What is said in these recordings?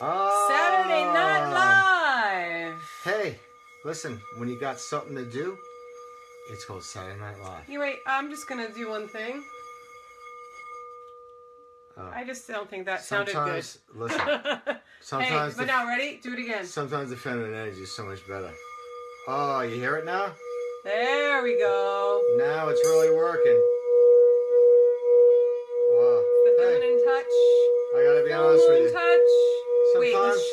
Saturday Night Live. Hey, listen, when you got something to do, it's called Saturday Night Live. You wait, I'm just going to do one thing. I just don't think that sounded good. Listen, sometimes... Hey, but now, ready? Do it again. Sometimes the feminine energy is so much better. Oh, you hear it now? There we go. Now it's really working. Wow. The feminine touch. I gotta be honest with you. Touch. Wait, Sometimes... shh.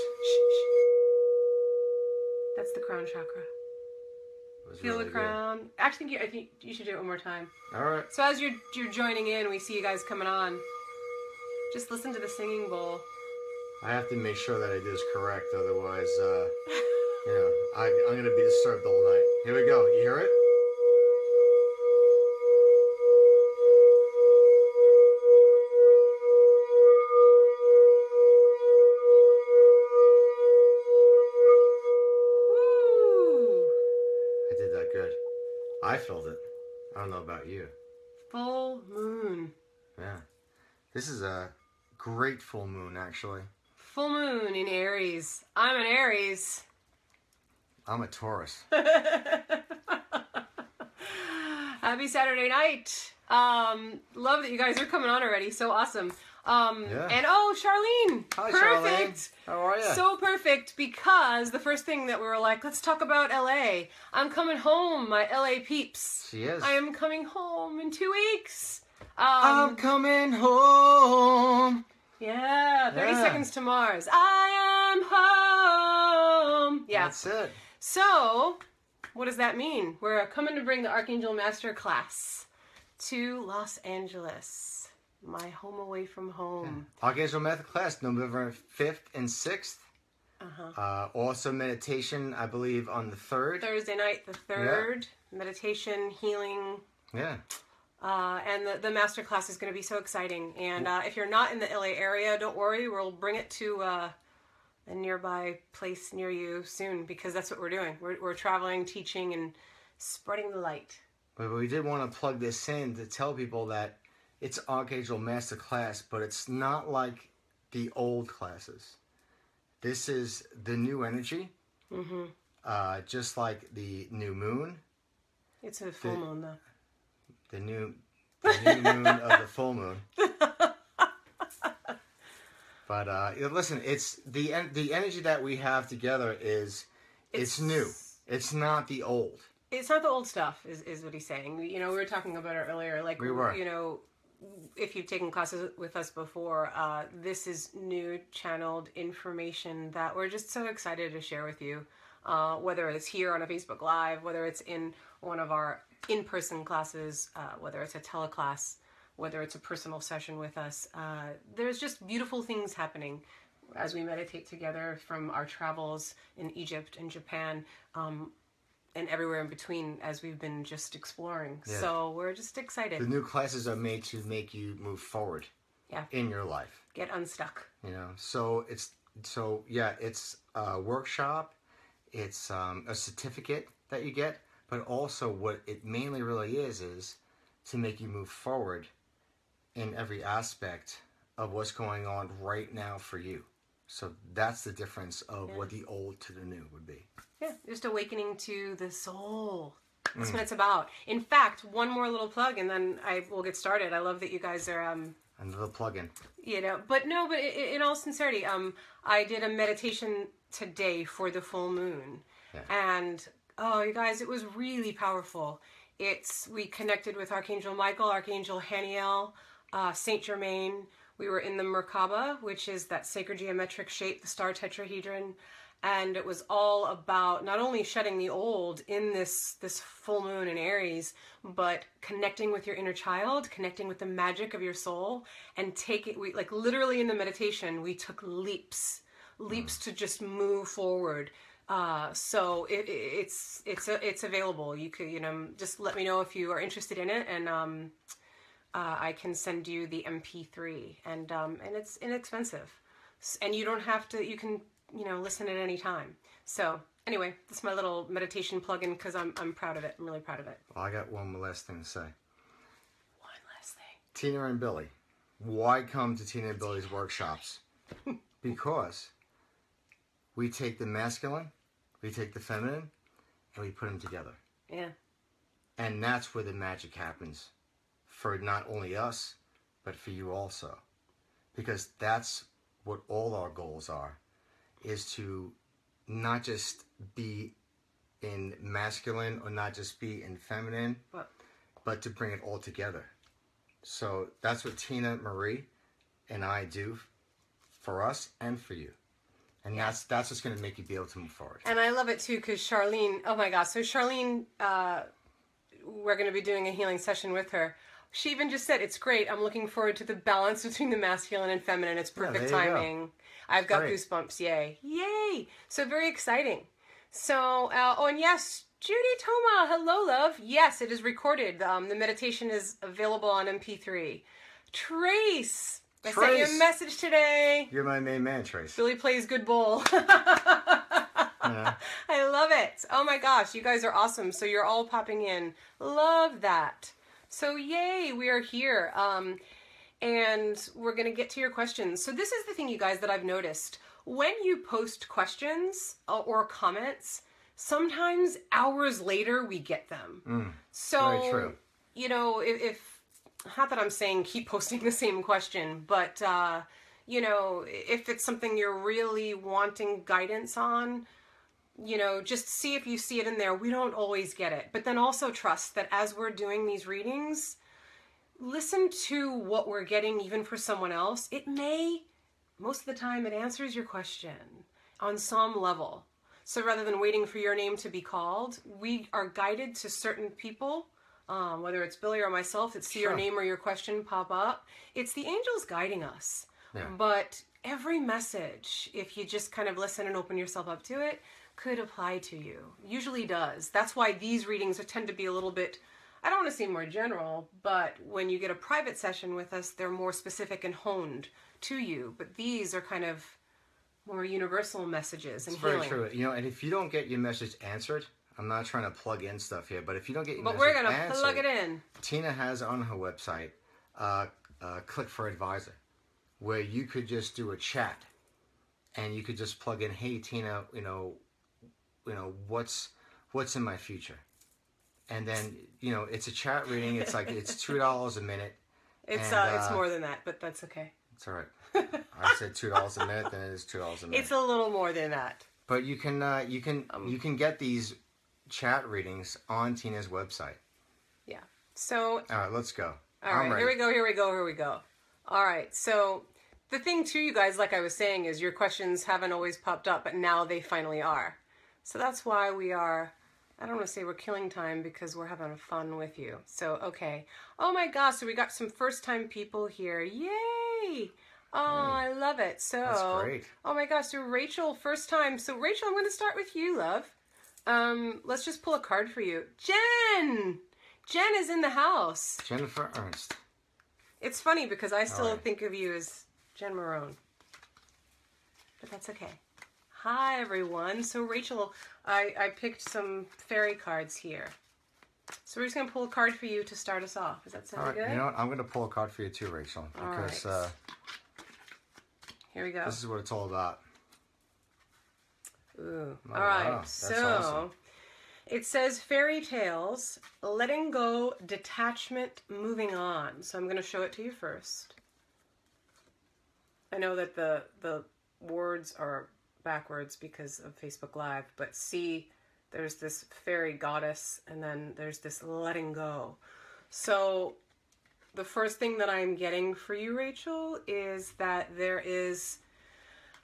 That's the crown chakra. Feel really the crown. good. Actually, I think you should do it one more time. All right. So as you're joining in, we see you guys coming on. Just listen to the singing bowl. I have to make sure that I do this correct, otherwise, you know, I'm gonna be disturbed all night. Here we go. You hear it? Woo! I did that good. I felt it. I don't know about you. Full moon. Yeah. This is a great full moon, actually. Full moon in Aries. I'm an Aries. I'm a Taurus. Happy Saturday night. Love that you guys are coming on already. So awesome. Yeah. And oh, Charlene. Hi, Perfect. Charlene. How are you? So perfect, because the first thing that we were like, let's talk about LA. I'm coming home, my LA peeps. She is. I am coming home in 2 weeks. I'm coming home. Yeah, 30 Yeah. Seconds to Mars. I am home. Yeah. That's it. So, what does that mean? We're coming to bring the Archangel Master Class to Los Angeles, my home away from home. Archangel Method class, November 5th and 6th. Also meditation, I believe, on the 3rd. Thursday night, the 3rd. Yeah. Meditation, healing. Yeah. And the master class is going to be so exciting. And if you're not in the LA area, don't worry. We'll bring it to a nearby place near you soon, because that's what we're doing. We're traveling, teaching, and spreading the light. But we did want to plug this in to tell people that it's Archangel Master Class, but it's not like the old classes. This is the new energy, just like the new moon. It's a full moon, though. The new moon of the full moon. But listen, it's the energy that we have together is it's new. It's not the old. It's not the old stuff, is what he's saying. You know, we were talking about it earlier. Like, we were. You know, if you've taken classes with us before, this is new channeled information that we're just so excited to share with you. Whether it's here on a Facebook Live, whether it's in one of our in-person classes, whether it's a teleclass, whether it's a personal session with us. There's just beautiful things happening as we meditate together from our travels in Egypt and Japan, and everywhere in between as we've been just exploring. Yeah. So we're just excited. The new classes are made to make you move forward in your life. Get unstuck. You know, so it's a workshop. It's a certificate that you get, but also what it mainly really is to make you move forward in every aspect of what's going on right now for you. So that's the difference of what the old to the new would be. Yeah, just awakening to the soul. That's what it's about. In fact, one more little plug, and then I will get started. I love that you guys are... Another plug-in. You know, but in all sincerity, I did a meditation today for the full moon. Yeah. And, oh, you guys, it was really powerful. We connected with Archangel Michael, Archangel Haniel, Saint Germain. We were in the Merkaba, which is that sacred geometric shape, the star tetrahedron. And it was all about not only shedding the old in this full moon in Aries, but connecting with your inner child, connecting with the magic of your soul, and like literally in the meditation, we took leaps to just move forward. So it's available. You could, just let me know if you are interested in it, and I can send you the MP3, and it's inexpensive, and you don't have to. You can listen at any time. So anyway, that's my little meditation plug-in because I'm proud of it. I'm really proud of it. Well, I got one last thing to say. One last thing. Tina and Billy. Why come to Tina and Billy's workshops? Because we take the masculine, we take the feminine, and we put them together. Yeah. And that's where the magic happens for not only us, but for you also. Because that's what all our goals are, is to not just be in masculine or not just be in feminine, but to bring it all together. So that's what Tina Marie and I do for us and for you. And that's what's going to make you be able to move forward. And I love it too, because Charlene, oh my gosh. So Charlene, we're going to be doing a healing session with her. She even just said, it's great. I'm looking forward to the balance between the masculine and feminine. It's perfect timing. Go. I've got goosebumps. Yay. Yay. So very exciting. So, and yes, Judy Toma. Hello, love. Yes, it is recorded. The meditation is available on MP3. Trace. I sent you a message today. You're my main man, Trace. Billy plays good bowl. I love it. Oh my gosh, you guys are awesome. So you're all popping in. Love that. So yay, we are here. And we're going to get to your questions. So this is the thing, you guys, that I've noticed. When you post questions or comments, sometimes hours later we get them. So, very true. You know, if not that I'm saying keep posting the same question, but, you know, if it's something you're really wanting guidance on, you know, just see if you see it in there. We don't always get it. But then also trust that as we're doing these readings, listen to what we're getting even for someone else. It may, most of the time, it answers your question on some level. So rather than waiting for your name to be called, we are guided to certain people, whether it's Billy or myself, that see your name or your question pop up. It's the angels guiding us. Yeah. But every message, if you just kind of listen and open yourself up to it, could apply to you. Usually does. That's why these readings tend to be a little bit, I don't want to say more general, but when you get a private session with us, they're more specific and honed to you. But these are kind of more universal messages and healing. It's very true. You know, and if you don't get your message answered, I'm not trying to plug in stuff here, but if you don't get your message answered, but we're going to plug it in. Tina has on her website, Click for Advisor, where you could just do a chat, and you could just plug in, hey, Tina, you know, what's in my future, and then you know it's a chat reading. It's like it's $2 a minute. It's more than that, but that's okay. It's all right. I said $2 a minute, then it is $2 a minute. It's a little more than that. But you can get these chat readings on Tina's website. Yeah. So. All right, let's go. All right, here we go. All right, so the thing too, you guys, like I was saying, is your questions haven't always popped up, but now they finally are. So that's why we are, I don't want to say we're killing time because we're having fun with you. So, okay. Oh my gosh, so we got some first-time people here. Yay! Oh, I love it. So, that's great. Oh my gosh, so Rachel, first time. So Rachel, I'm going to start with you, love. Let's just pull a card for you. Jen! Jen is in the house. Jennifer Ernst. It's funny because I still think of you as Jen Marone. But that's okay. Hi, everyone. So, Rachel, I picked some fairy cards here. So, we're just going to pull a card for you to start us off. Does that sound good? You know what? I'm going to pull a card for you too, Rachel. Because here we go. This is what it's all about. Ooh. All right. Wow. So, awesome. It says fairy tales, letting go, detachment, moving on. So, I'm going to show it to you first. I know that the words are backwards because of Facebook Live, but see, there's this fairy goddess and then there's this letting go. So the first thing that I'm getting for you, Rachel, is that there is,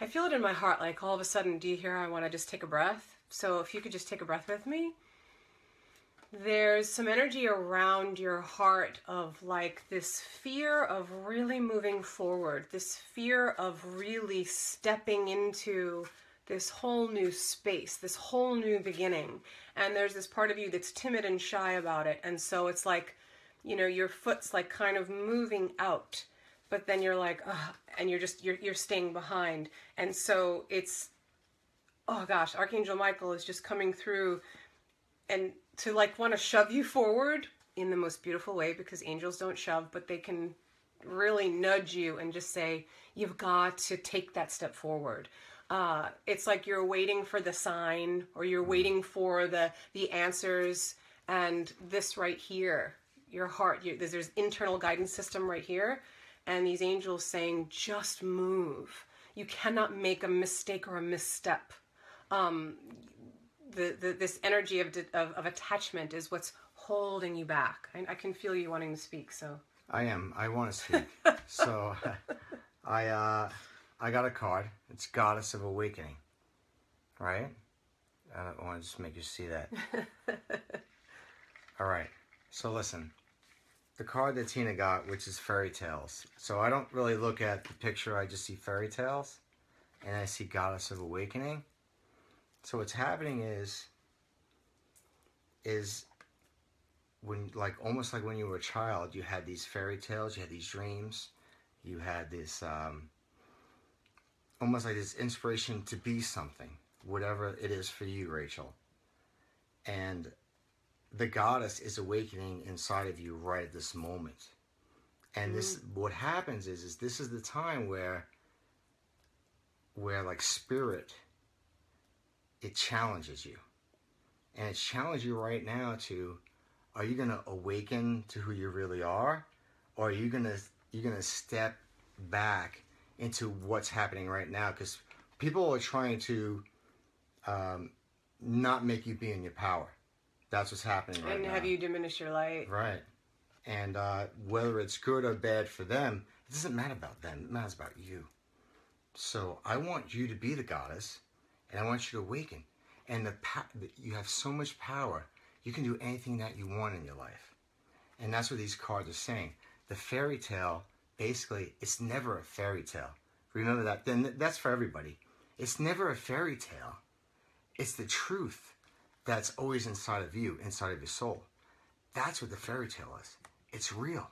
I feel it in my heart, like all of a sudden, do you hear I want to just take a breath? So if you could just take a breath with me. There's some energy around your heart of like this fear of really moving forward, this fear of really stepping into this whole new space, this whole new beginning. And there's this part of you that's timid and shy about it. And so it's like, you know, your foot's like kind of moving out, but then you're like, ugh, and you're staying behind. And so it's, oh gosh, Archangel Michael is just coming through and to like want to shove you forward in the most beautiful way, because angels don't shove, but they can really nudge you and just say, you've got to take that step forward. It's like you're waiting for the sign, or you're waiting for the answers, and this right here, your heart, there's internal guidance system right here, and these angels saying, just move. You cannot make a mistake or a misstep. This energy of attachment is what's holding you back. I can feel you wanting to speak, so. I want to speak. So I got a card. It's Goddess of Awakening, right? I want to just make you see that. All right. So listen, the card that Tina got, which is fairy tales. So I don't really look at the picture. I just see fairy tales, and I see Goddess of Awakening. So what's happening is when, like, almost like when you were a child, you had these fairy tales, you had these dreams, you had this almost like this inspiration to be something, whatever it is for you, Rachel. And the goddess is awakening inside of you right at this moment. And this, what happens is this is the time where like spirit, it challenges you. And it's challenging you right now to, are you going to awaken to who you really are? Or are you going to step back into what's happening right now? Because people are trying to not make you be in your power. That's what's happening right now. And have you diminish your light. Right. And whether it's good or bad for them, it doesn't matter about them. It matters about you. So I want you to be the goddess, and I want you to awaken. And you have so much power. You can do anything that you want in your life. And that's what these cards are saying. The fairy tale, basically, it's never a fairy tale. Remember that. Then that's for everybody. It's never a fairy tale. It's the truth that's always inside of you, inside of your soul. That's what the fairy tale is. It's real.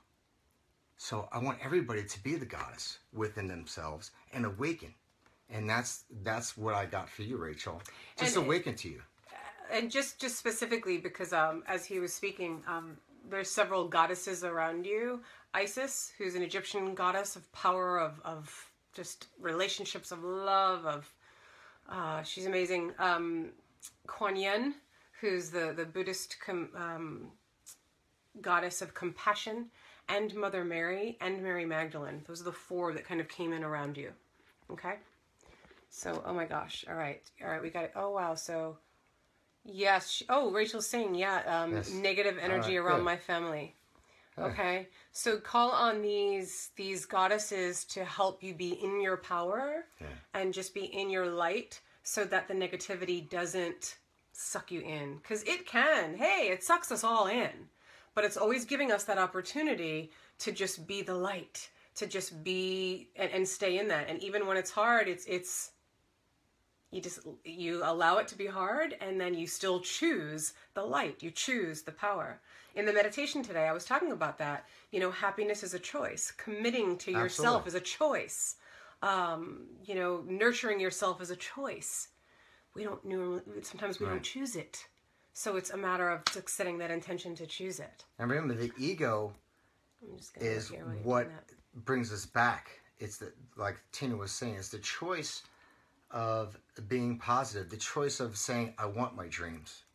So I want everybody to be the goddess within themselves and awaken. And that's what I got for you, Rachel. Just awaken to you. And just specifically because as he was speaking, there's several goddesses around you. Isis, who's an Egyptian goddess of power, of just relationships, of love, she's amazing. Kuan Yin, who's the Buddhist goddess of compassion, and Mother Mary, and Mary Magdalene. Those are the four that kind of came in around you. Okay? So, oh my gosh. All right, we got it. Oh, wow. So, yes. Rachel's saying, yes. Negative energy around good. My family. Okay. So call on these goddesses to help you be in your power and just be in your light so that the negativity doesn't suck you in. Because it can. Hey, it sucks us all in. But it's always giving us that opportunity to just be the light, to just be and stay in that. And even when it's hard, you allow it to be hard, and then you still choose the light. You choose the power. In the meditation today, I was talking about that. Happiness is a choice. Committing to yourself is a choice. Nurturing yourself is a choice. Sometimes we don't choose it. So it's a matter of just setting that intention to choose it. And remember, the ego is what brings us back. It's like Tina was saying, it's the choice of being positive, the choice of saying, I want my dreams.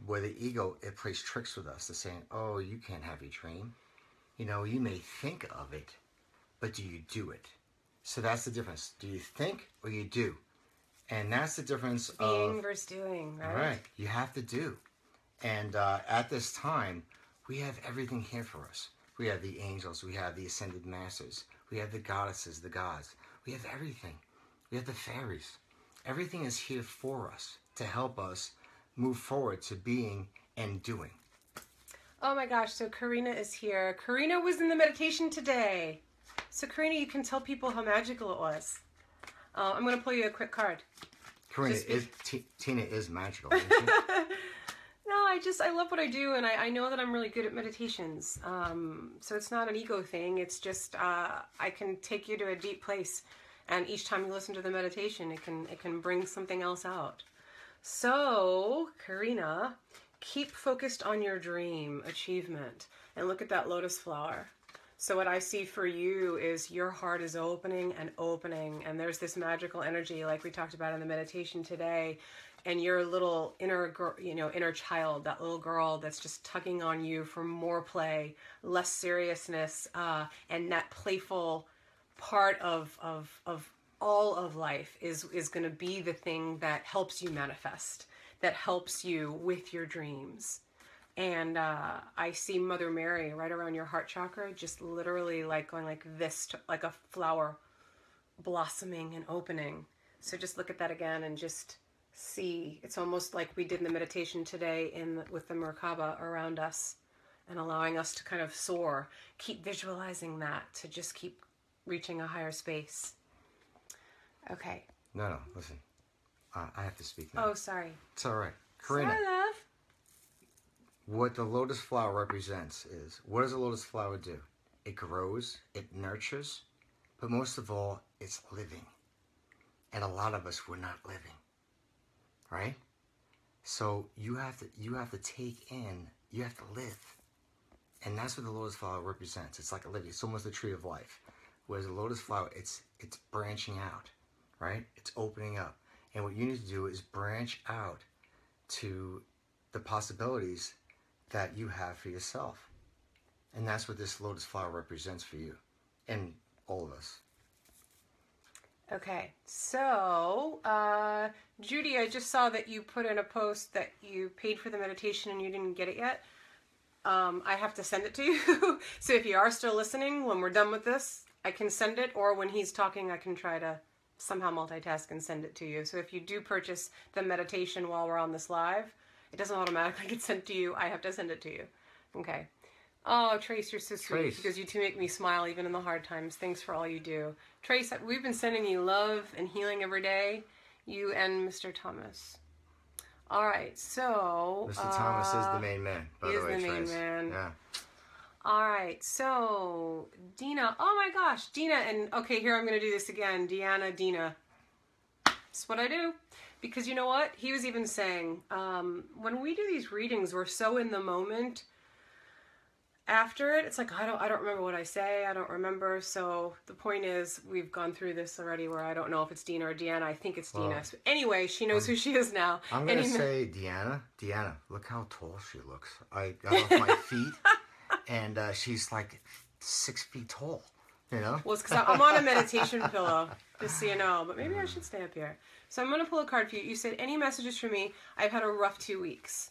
Where the ego, it plays tricks with us. They're saying, oh, you can't have your dream. You may think of it, but do you do it? So that's the difference. Do you think or you do? And that's the difference of being versus doing, right? Right. You have to do. And at this time, we have everything here for us. We have the angels. We have the ascended masters. We have the goddesses, the gods. We have everything. We have the fairies. Everything is here for us to help us move forward to being and doing. Oh my gosh, so Karina is here. Karina was in the meditation today. So Karina, you can tell people how magical it was. I'm going to pull you a quick card. Karina, Tina is magical, isn't she? No, I love what I do, and I know that I'm really good at meditations. So it's not an ego thing. It's just I can take you to a deep place, and each time you listen to the meditation, it can bring something else out. So, Karina, keep focused on your dream achievement, and look at that lotus flower. So what I see for you is your heart is opening and opening, and there's this magical energy like we talked about in the meditation today, and your little inner inner child, that little girl that's just tugging on you for more play, less seriousness, and that playful part of all of life is going to be the thing that helps you manifest, that helps you with your dreams. And I see Mother Mary right around your heart chakra, just literally like going like this, like a flower blossoming and opening. So just look at that again and just see. It's almost like we did in the meditation today with the Merkaba around us, and allowing us to kind of soar. Keep visualizing that, to just keep reaching a higher space. Okay. No, listen. I have to speak now. Oh, sorry. It's all right. Karina. Sorry, love. What the lotus flower represents is, what does a lotus flower do? It grows, it nurtures, but most of all, it's living. And a lot of us, we're not living, right? So you have to take in, you have to live. And that's what the lotus flower represents. It's like a living, it's almost the tree of life. Whereas the lotus flower, it's branching out, right? It's opening up. And what you need to do is branch out to the possibilities that you have for yourself. And that's what this lotus flower represents for you and all of us. Okay, so Judy, I just saw that you put in a post that you paid for the meditation and you didn't get it yet. I have to send it to you. So if you are still listening, when we're done with this, I can send it, or when he's talking, I can try to somehow multitask and send it to you. So if you do purchase the meditation while we're on this live, it doesn't automatically get sent to you. I have to send it to you. Okay. Oh, Trace, you're so sweet. Trace. Because you two make me smile even in the hard times. Thanks for all you do. Trace, we've been sending you love and healing every day. You and Mr. Thomas. All right, so... Mr. Thomas is the main man, by the way, Trace. He is the main man. Yeah. All right, so Dina. Oh my gosh, Dina. And okay, here I'm going to do this again. Deanna, Dina. That's what I do. Because you know what? He was even saying, when we do these readings, we're so in the moment. After it, it's like, I don't remember what I say. I don't remember. So the point is, we've gone through this already where I don't know if it's Dina or Deanna. I think it's Dina. So anyway, she knows who she is now. I'm going to say Deanna. Deanna, look how tall she looks. I got off my feet, and she's like 6 feet tall, you know? Well, it's because I'm on a meditation pillow, just so you know. But maybe I should stay up here. So I'm going to pull a card for you. You said, any messages for me? I've had a rough 2 weeks.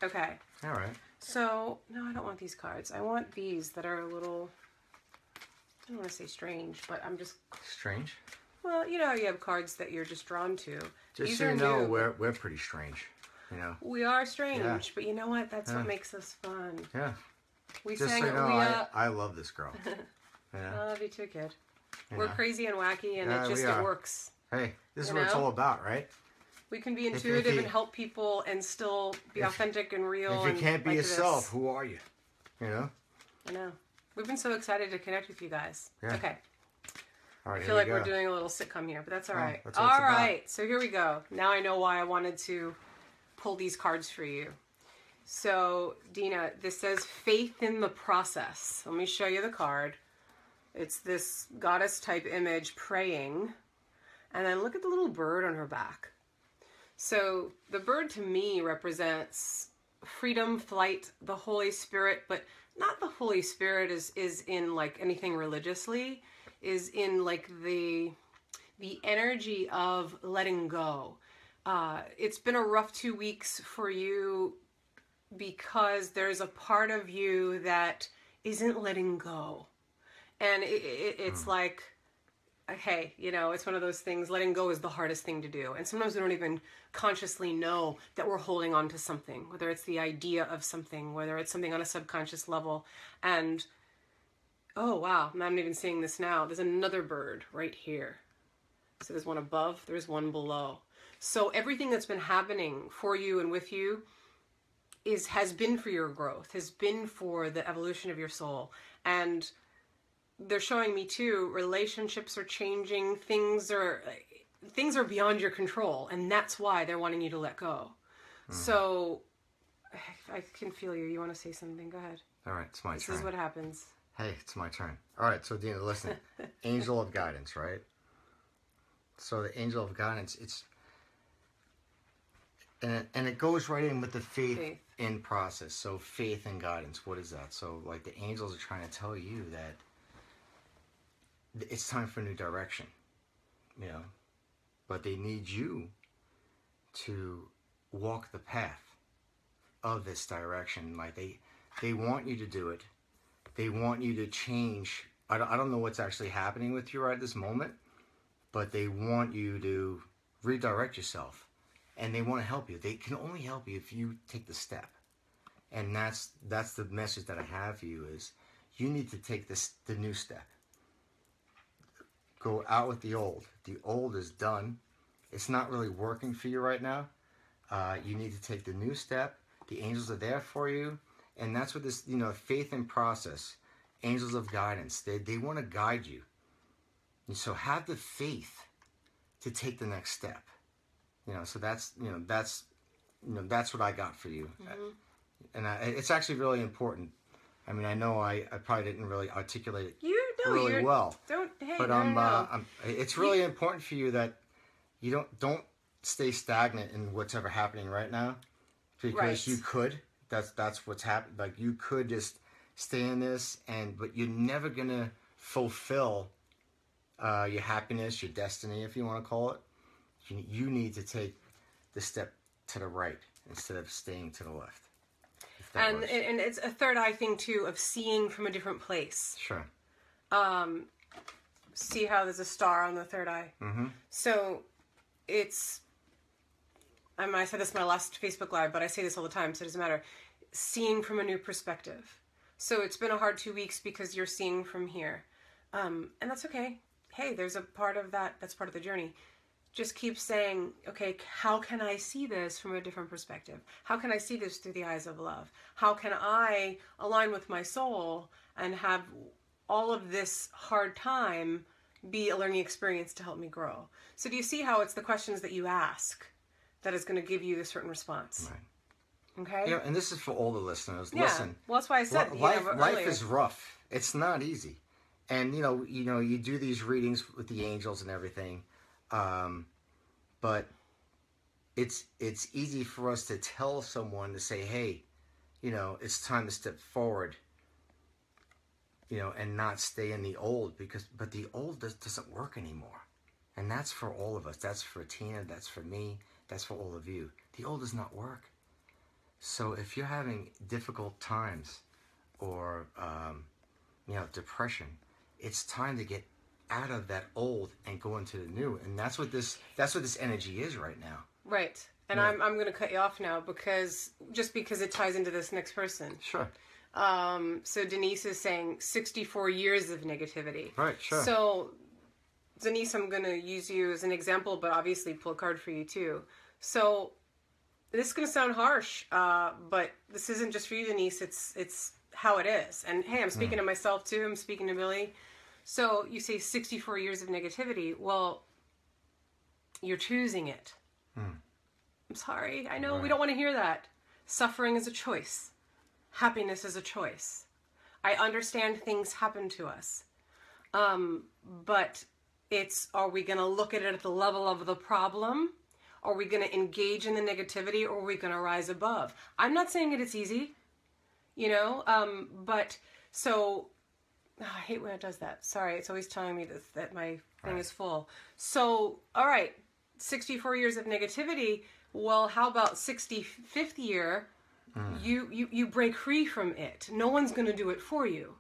Okay. All right. So, no, I don't want these cards. I want these that are a little, I don't want to say strange, but I'm just... Strange? Well, you know, you have cards that you're just drawn to. Just these so you know, new. we're pretty strange, you know? We are strange, Yeah. but you know what? That's what makes us fun. Yeah. We Just sang so you know, Leah. I love this girl. Yeah. I love you too, kid. You We're know? crazy and wacky, and Yeah, it works. Hey, this is You what it's know? all about, right? We can be If intuitive you- and help people and still be authentic and real. If you and can't be like yourself, this. who are you? You know? I know. We've been so excited to connect with you guys. Yeah. Okay. All right, I feel like we're doing a little sitcom here, but that's all right. that's what it's All about. right, so here we go. Now I know why I wanted to pull these cards for you. So, Dina, this says faith in the process. Let me show you the card. It's this goddess type image praying. And then look at the little bird on her back. So the bird to me represents freedom, flight, the Holy Spirit, but not the Holy Spirit is in like anything religiously, is in like the energy of letting go. It's been a rough 2 weeks for you because there's a part of you that isn't letting go. And it's like, hey, you know, it's one of those things, letting go is the hardest thing to do. And sometimes we don't even consciously know that we're holding on to something, whether it's the idea of something, whether it's something on a subconscious level. And, oh, wow, I'm not even seeing this now. There's another bird right here. So there's one above, there's one below. So everything that's been happening for you and with you has been for your growth, has been for the evolution of your soul. And they're showing me too, relationships are changing, things are beyond your control, and that's why they're wanting you to let go. So I can feel you. You want to say something? Go ahead. All right, it's my turn. This is what happens. Hey, it's my turn. All right, so Dina, listen. Angel of guidance, right? So the angel of guidance, and it goes right in with the faith in process. So faith and guidance, what is that? So like the angels are trying to tell you that it's time for a new direction, you know, but they need you to walk the path of this direction. Like they want you to do it. They want you to change. I don't know what's actually happening with you right at this moment, but they want you to redirect yourself, and they want to help you. They can only help you if you take the step, and that's the message that I have for you is you need to take the new step. Go out with the old. The old is done. It's not really working for you right now. You need to take the new step. The angels are there for you, and that's what this, faith in process, angels of guidance. They want to guide you. And so have the faith to take the next step. So that's what I got for you. And it's actually really important. I mean, I know I probably didn't really articulate it really well. But it's really important for you that you don't stay stagnant in what's ever happening right now, because you could. That's what's happened. Like you could just stay in this, but you're never gonna fulfill your happiness, your destiny, if you want to call it. You need to take the step to the right instead of staying to the left. And it's a third eye thing too, of seeing from a different place. Sure. See how there's a star on the third eye. Mm-hmm. So it's, I said this in my last Facebook Live, but I say this all the time, so it doesn't matter. Seeing from a new perspective. So it's been a hard 2 weeks because you're seeing from here. And that's okay. Hey, there's a part of that's part of the journey. Just keep saying, okay, how can I see this from a different perspective? How can I see this through the eyes of love? How can I align with my soul and have all of this hard time be a learning experience to help me grow? So do you see how it's the questions that you ask that is going to give you a certain response? Right. Okay? And this is for all the listeners. Yeah. Listen. Well, that's why I said life is rough. It's not easy. And you do these readings with the angels and everything. But it's easy for us to tell someone to say, hey, it's time to step forward, and not stay in the old, but the old doesn't work anymore. And that's for all of us. That's for Tina. That's for me. That's for all of you. The old does not work. So if you're having difficult times or, depression, it's time to get out of that old and go into the new. And that's what this energy is right now. Right. And I'm going to cut you off now because it ties into this next person. Sure. So Denise is saying 64 years of negativity. Right, sure. So Denise, I'm going to use you as an example, but obviously pull a card for you too. So this is going to sound harsh, but this isn't just for you, Denise. It's how it is. And hey, I'm speaking to myself too. I'm speaking to Billy. So you say 64 years of negativity. Well, you're choosing it. I'm sorry. I know we don't want to hear that. Suffering is a choice. Happiness is a choice. I understand things happen to us. But are we going to look at it at the level of the problem? Are we going to engage in the negativity, or are we going to rise above? I'm not saying it's easy, but so I hate when it does that. Sorry, it's always telling me that my thing is full. So, all right, 64 years of negativity. Well, how about 65th year? You break free from it. No one's going to do it for you.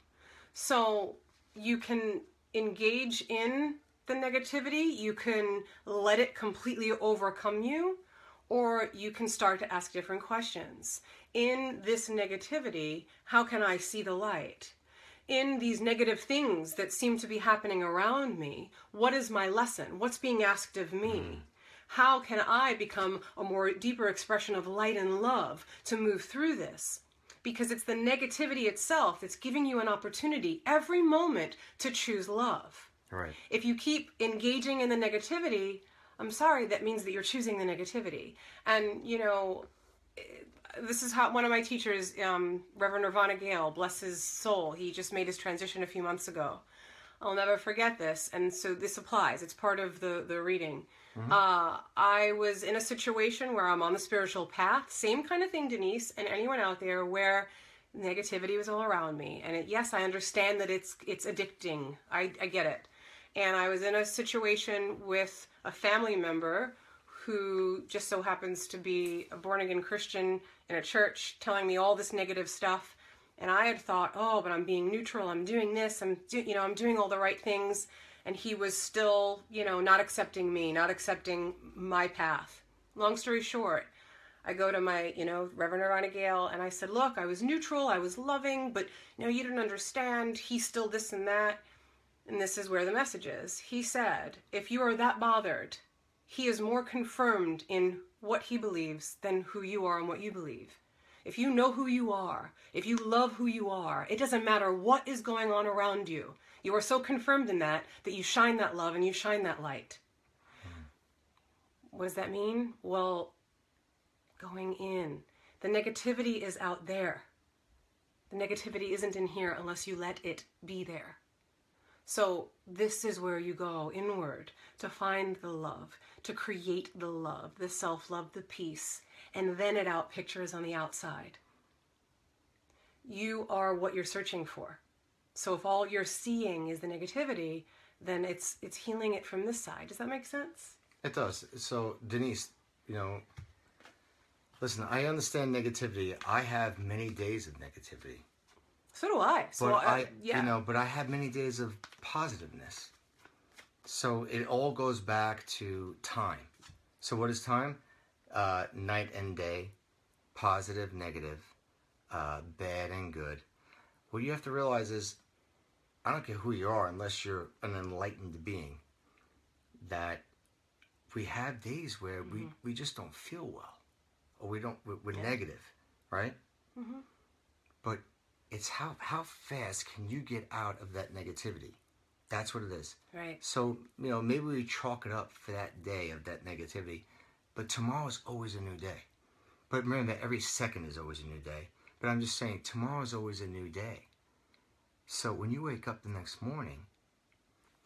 So you can engage in the negativity. You can let it completely overcome you, or you can start to ask different questions. In this negativity, how can I see the light? In these negative things that seem to be happening around me, what is my lesson? What's being asked of me? How can I become a more deeper expression of light and love to move through this? Because it's the negativity itself that's giving you an opportunity every moment to choose love. Right. If you keep engaging in the negativity, I'm sorry, that means that you're choosing the negativity. And, this is how one of my teachers, Reverend Nirvana Gale, bless his soul, he just made his transition a few months ago. I'll never forget this, and so this applies. It's part of the reading. I was in a situation where I'm on the spiritual path, same kind of thing, Denise, and anyone out there, where negativity was all around me. And yes, I understand that it's addicting. I get it. And I was in a situation with a family member who just so happens to be a born-again Christian in a church, telling me all this negative stuff. And I had thought, oh, but I'm being neutral. I'm doing this. I'm doing all the right things. And he was still, not accepting me, not accepting my path. Long story short, I go to my, Reverend Nirvana Gale, and I said, look, I was neutral, I was loving, but, you didn't understand. He's still this and that. And this is where the message is. He said, if you are that bothered, he is more confirmed in what he believes than who you are and what you believe. If you know who you are, if you love who you are, it doesn't matter what is going on around you. You are so confirmed in that you shine that love and you shine that light. What does that mean? Well, going in. The negativity is out there. The negativity isn't in here unless you let it be there. So this is where you go inward to find the love, to create the love, the self-love, the peace, and then it out pictures on the outside. You are what you're searching for. So if all you're seeing is the negativity, then it's healing it from this side. Does that make sense? It does. So Denise, listen, I understand negativity. I have many days of negativity. So do I. So but I have many days of positiveness. So it all goes back to time. So what is time? Night and day, positive, negative, bad and good. What you have to realize is, I don't care who you are unless you're an enlightened being, that we have days where we just don't feel well, or we're negative, right? Mm-hmm. But it's how fast can you get out of that negativity? That's what it is. Right. So, maybe we chalk it up for that day of that negativity, but tomorrow's always a new day. But remember, every second is always a new day. But I'm just saying, tomorrow's always a new day. So when you wake up the next morning,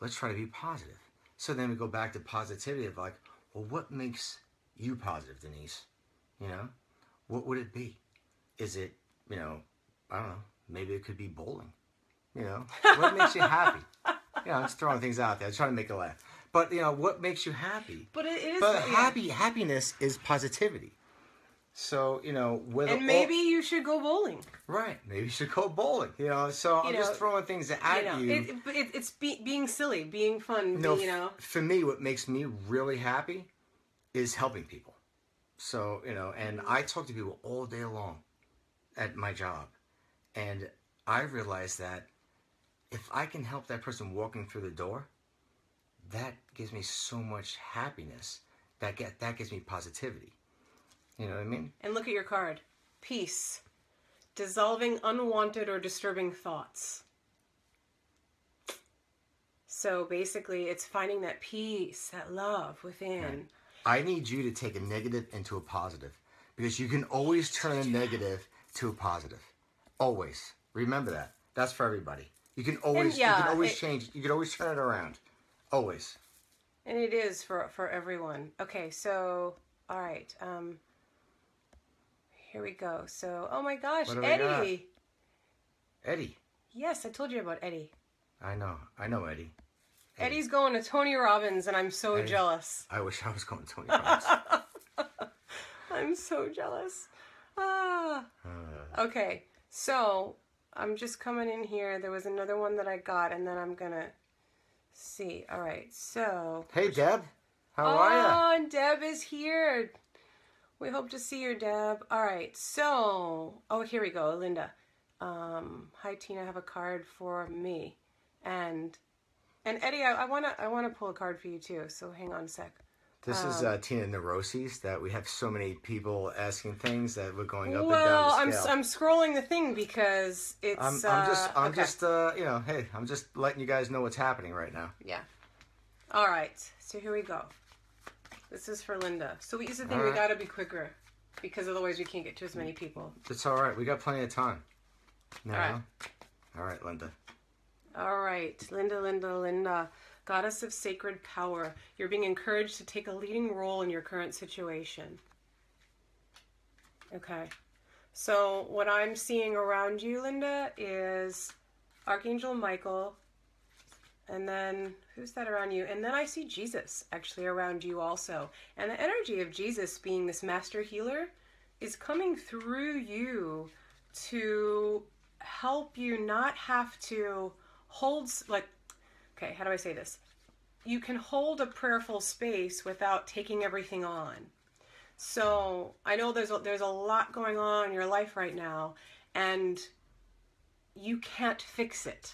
let's try to be positive. So then we go back to positivity of like, well, what makes you positive, Denise? What would it be? Is it, I don't know, maybe it could be bowling. What makes you happy? I'm just throwing things out there. I'm trying to make a laugh. But, what makes you happy? But it is. But happiness is positivity. So, whether... And maybe you should go bowling. Right. Maybe you should go bowling. So I'm just throwing things at you. It's being silly, being fun, For me, what makes me really happy is helping people. So, and I talk to people all day long at my job. And I realize that if I can help that person walking through the door, that gives me so much happiness. That gives me positivity. You know what I mean? And look at your card. Peace. Dissolving unwanted or disturbing thoughts. So basically, it's finding that peace, that love within. Right. I need you to take a negative into a positive. Because you can always turn a negative to a positive. Always. Remember that. That's for everybody. You can always change. You can always turn it around. Always. And it is for everyone. Okay, so, all right. Here we go. So, oh my gosh, Eddie. Eddie. Yes, I told you about Eddie. I know Eddie. Eddie's going to Tony Robbins, and I'm so jealous. I wish I was going to Tony Robbins. I'm so jealous. Okay, so I'm just coming in here. There was another one that I got, and then I'm going to see. All right, so... Hey, Deb. How are you? Oh, and Deb is here. We hope to see you, Deb. All right, so... Oh, here we go, Linda. Hi, Tina. I have a card for me. And Eddie, I wanna pull a card for you, too, so hang on a sec. This is Tina Neuroses, that we have so many people asking things that we're going up and down the scale. I'm scrolling the thing because it's... I'm just letting you guys know what's happening right now. Yeah. All right, so here we go. This is for Linda. So here's the thing, we gotta be quicker. because otherwise we can't get to as many people. It's all right. We got plenty of time. No? All right. All right, Linda. All right, Linda, goddess of sacred power, you're being encouraged to take a leading role in your current situation. Okay, so what I'm seeing around you, Linda, is Archangel Michael, and then who's that around you? And then I see Jesus actually around you also. And the energy of Jesus being this master healer is coming through you to help you not have to hold, like, okay, how do I say this? You can hold a prayerful space without taking everything on. So I know there's a lot going on in your life right now, and you can't fix it.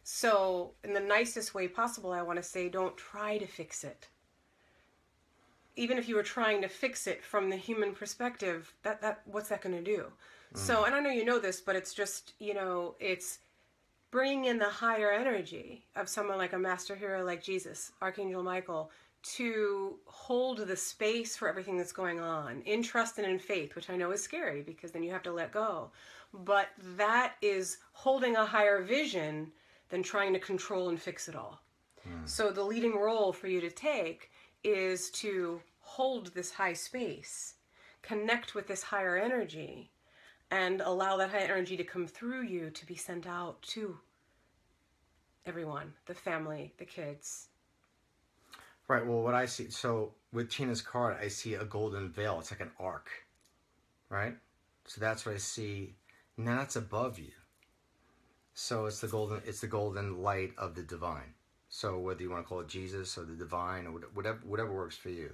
So in the nicest way possible, I want to say, don't try to fix it. Even if you were trying to fix it from the human perspective, that what's that going to do? So, and I know you know this, but it's just, it's bringing in the higher energy of someone like a master hero like Jesus, Archangel Michael, to hold the space for everything that's going on in trust and in faith, which I know is scary because then you have to let go. But that is holding a higher vision than trying to control and fix it all. So the leading role for you to take is to hold this high space, connect with this higher energy, and allow that high energy to come through you to be sent out to everyone, the family, the kids. Right, well, what I see, so with Tina's card, I see a golden veil. It's like an arc, right? So that's what I see. Now that's above you. So it's the golden light of the divine. So whether you want to call it Jesus or the divine or whatever works for you.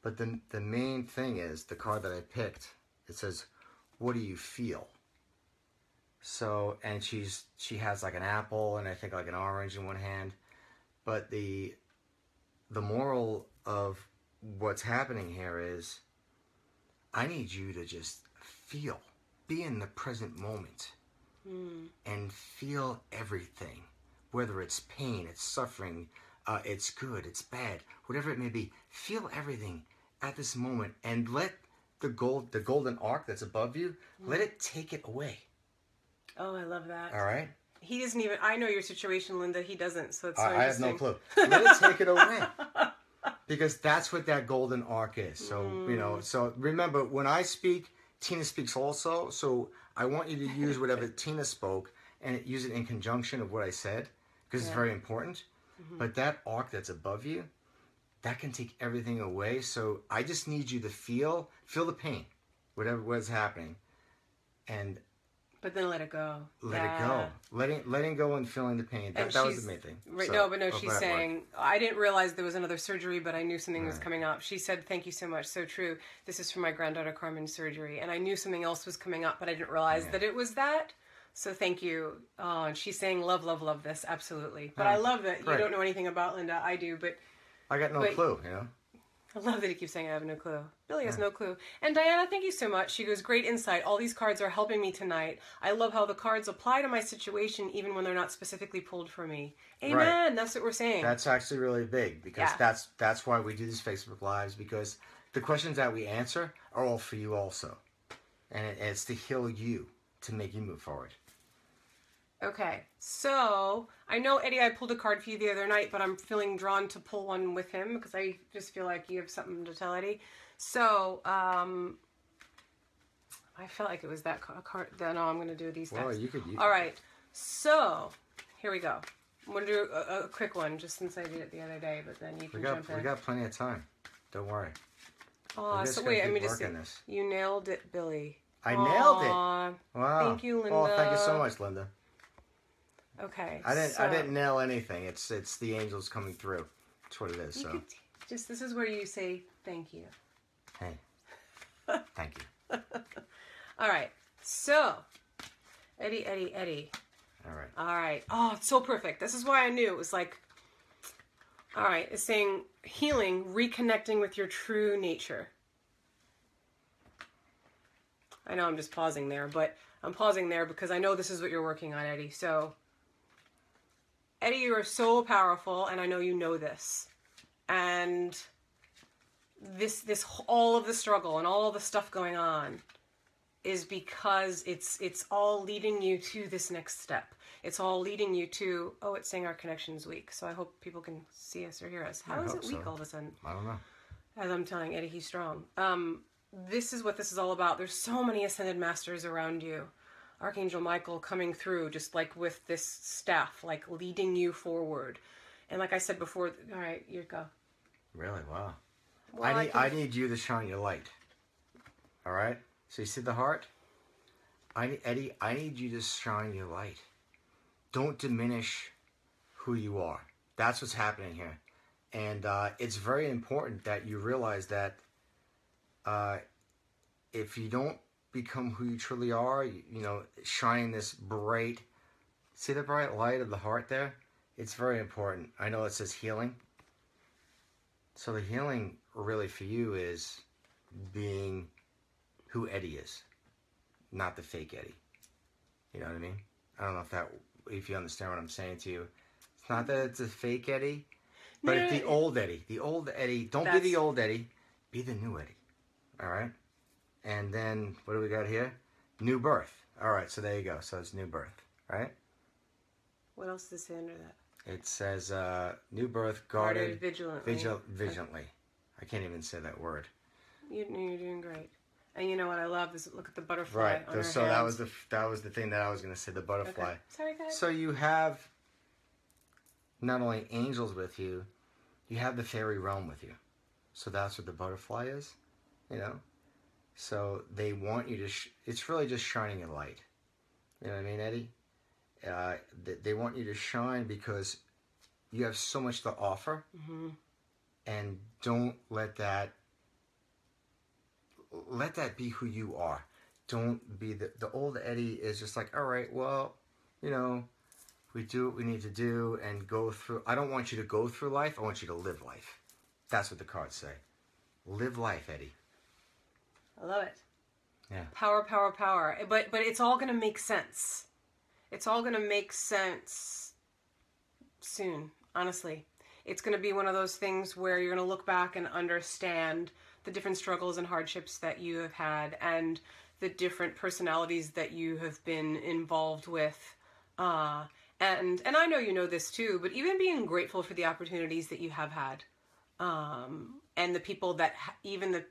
But the main thing is, the card that I picked, it says, what do you feel? So, and she has like an apple and I think like an orange in one hand. But the moral of what's happening here is, I need you to just feel, be in the present moment and feel everything, whether it's pain, it's suffering, it's good, it's bad, whatever it may be. Feel everything at this moment and let the golden arc that's above you, let it take it away. Oh, I love that. All right? He doesn't even, I know your situation, Linda. He doesn't, so it's so I have interesting. no clue. Let it take it away. Because that's what that golden arc is. So, so remember, when I speak, Tina speaks also. So I want you to use whatever Tina spoke and use it in conjunction of what I said, because it's very important. But that arc that's above you, that can take everything away. So I just need you to feel the pain, what's happening, but then let it go. Let it go. Letting go and feeling the pain. That was the main thing. Right, So, she's saying, I didn't realize there was another surgery, but I knew something was coming up. She said, thank you so much. So true. This is for my granddaughter Carmen's surgery. And I knew something else was coming up, but I didn't realize that it was that. So thank you. Oh, and she's saying, love, love, love this. Absolutely. But I love that you don't know anything about Linda. I do, but I got no clue, I love that he keeps saying I have no clue. Billy has no clue. And Diana, thank you so much. She goes, great insight. All these cards are helping me tonight. I love how the cards apply to my situation even when they're not specifically pulled for me. Amen. Right. That's what we're saying. That's actually really big, because that's why we do these Facebook Lives, because the questions that we answer are all for you also. And it's to heal you, to make you move forward. Okay, so I know, Eddie, I pulled a card for you the other night, but I'm feeling drawn to pull one with him because I just feel like you have something to tell Eddie. So, I felt like it was that card. No, I'm going to do these next. Well, you could. All right, so here we go. I'm going to do a quick one just since I did it the other day, but then you can jump in. We got plenty of time. Don't worry. Oh, so wait, let me just see. You nailed it, Billy. I nailed it. Wow. Thank you, Linda. Oh, thank you so much, Linda. Okay. I didn't nail anything. It's the angels coming through. That's what it is. So this is where you say thank you. Hey. Thank you. All right. So, Eddie. All right. Oh, it's so perfect. This is why I knew it was like. All right. It's saying healing, reconnecting with your true nature. I know I'm just pausing there, but I'm pausing there because I know this is what you're working on, Eddie. So. Eddie, you are so powerful, and I know you know this. And this all of the struggle and all the stuff going on is because it's all leading you to this next step. It's all leading you to, oh, it's saying our connection's weak. So I hope people can see us or hear us. How is it weak all of a sudden? I don't know. As I'm telling Eddie, he's strong. This is what this is all about. There's so many ascended masters around you. Archangel Michael coming through just like with this staff, like leading you forward. And like I said before, all right, you go. Really? Wow. Well, I need you to shine your light. All right? So you see the heart? Eddie, I need you to shine your light. Don't diminish who you are. That's what's happening here. And it's very important that you realize that if you don't become who you truly are, you know, shining this bright, see the bright light of the heart there? It's very important. I know it says healing. So the healing really for you is being who Eddie is, not the fake Eddie. You know what I mean? I don't know if you understand what I'm saying to you. It's not that it's a fake Eddie, but it's the old Eddie. The old Eddie. Don't be the old Eddie. Be the new Eddie. All right? And then, what do we got here? New birth. All right, so there you go. So it's new birth, right? What else does it say under that? It says new birth, guarded vigilantly. Vigilantly. I can't even say that word. You're doing great. And you know what I love is look at the butterfly. Right. On her So hands. that was the thing that I was going to say. The butterfly. Okay. Sorry, guys. So you have not only angels with you, you have the fairy realm with you. So that's what the butterfly is, you know. So they want you to. It's really just shining a light. You know what I mean, Eddie? They want you to shine because you have so much to offer, and don't let that be who you are. Don't be the old Eddie is just like, all right, well, you know, we do what we need to do and go through. I don't want you to go through life. I want you to live life. That's what the cards say. Live life, Eddie. I love it. Yeah. Power, power, power. But it's all going to make sense. It's all going to make sense soon, honestly. It's going to be one of those things where you're going to look back and understand the different struggles and hardships that you have had and the different personalities that you have been involved with. And I know you know this too, but even being grateful for the opportunities that you have had, and the people that, even the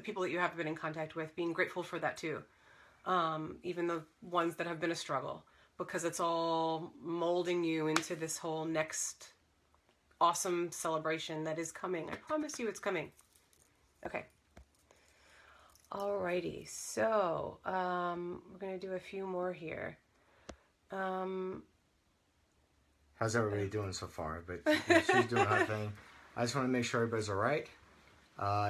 people that you have been in contact with, being grateful for that too. Even the ones that have been a struggle, because it's all molding you into this whole next awesome celebration that is coming. I promise you it's coming. Okay. Alrighty, so we're going to do a few more here. How's everybody doing so far? But she's doing her thing. I just want to make sure everybody's all right.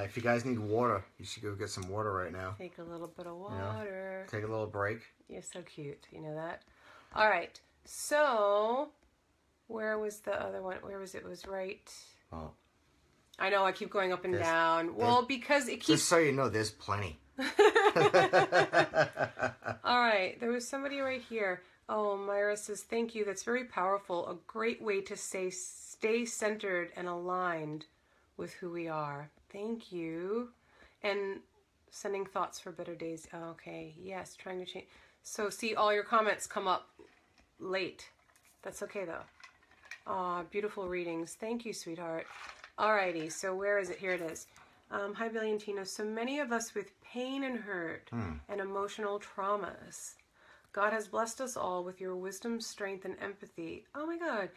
If you guys need water, you should go get some water right now. Take a little bit of water. Take a little break. You're so cute. You know that? All right. So, where was the other one? Where was it? It was right. Well, I know I keep going up and down. Well, because it keeps... Just so you know, there's plenty. All right. There was somebody right here. Oh, Myra says, thank you. That's very powerful. A great way to stay centered and aligned with who we are. Thank you. And sending thoughts for better days. Okay. Yes. Trying to change. So see, all your comments come up late. That's okay though. Aw, beautiful readings. Thank you, sweetheart. Alrighty. So where is it? Here it is. Hi, Billy and Tina. So many of us with pain and hurt and emotional traumas. God has blessed us all with your wisdom, strength, and empathy. Oh my God.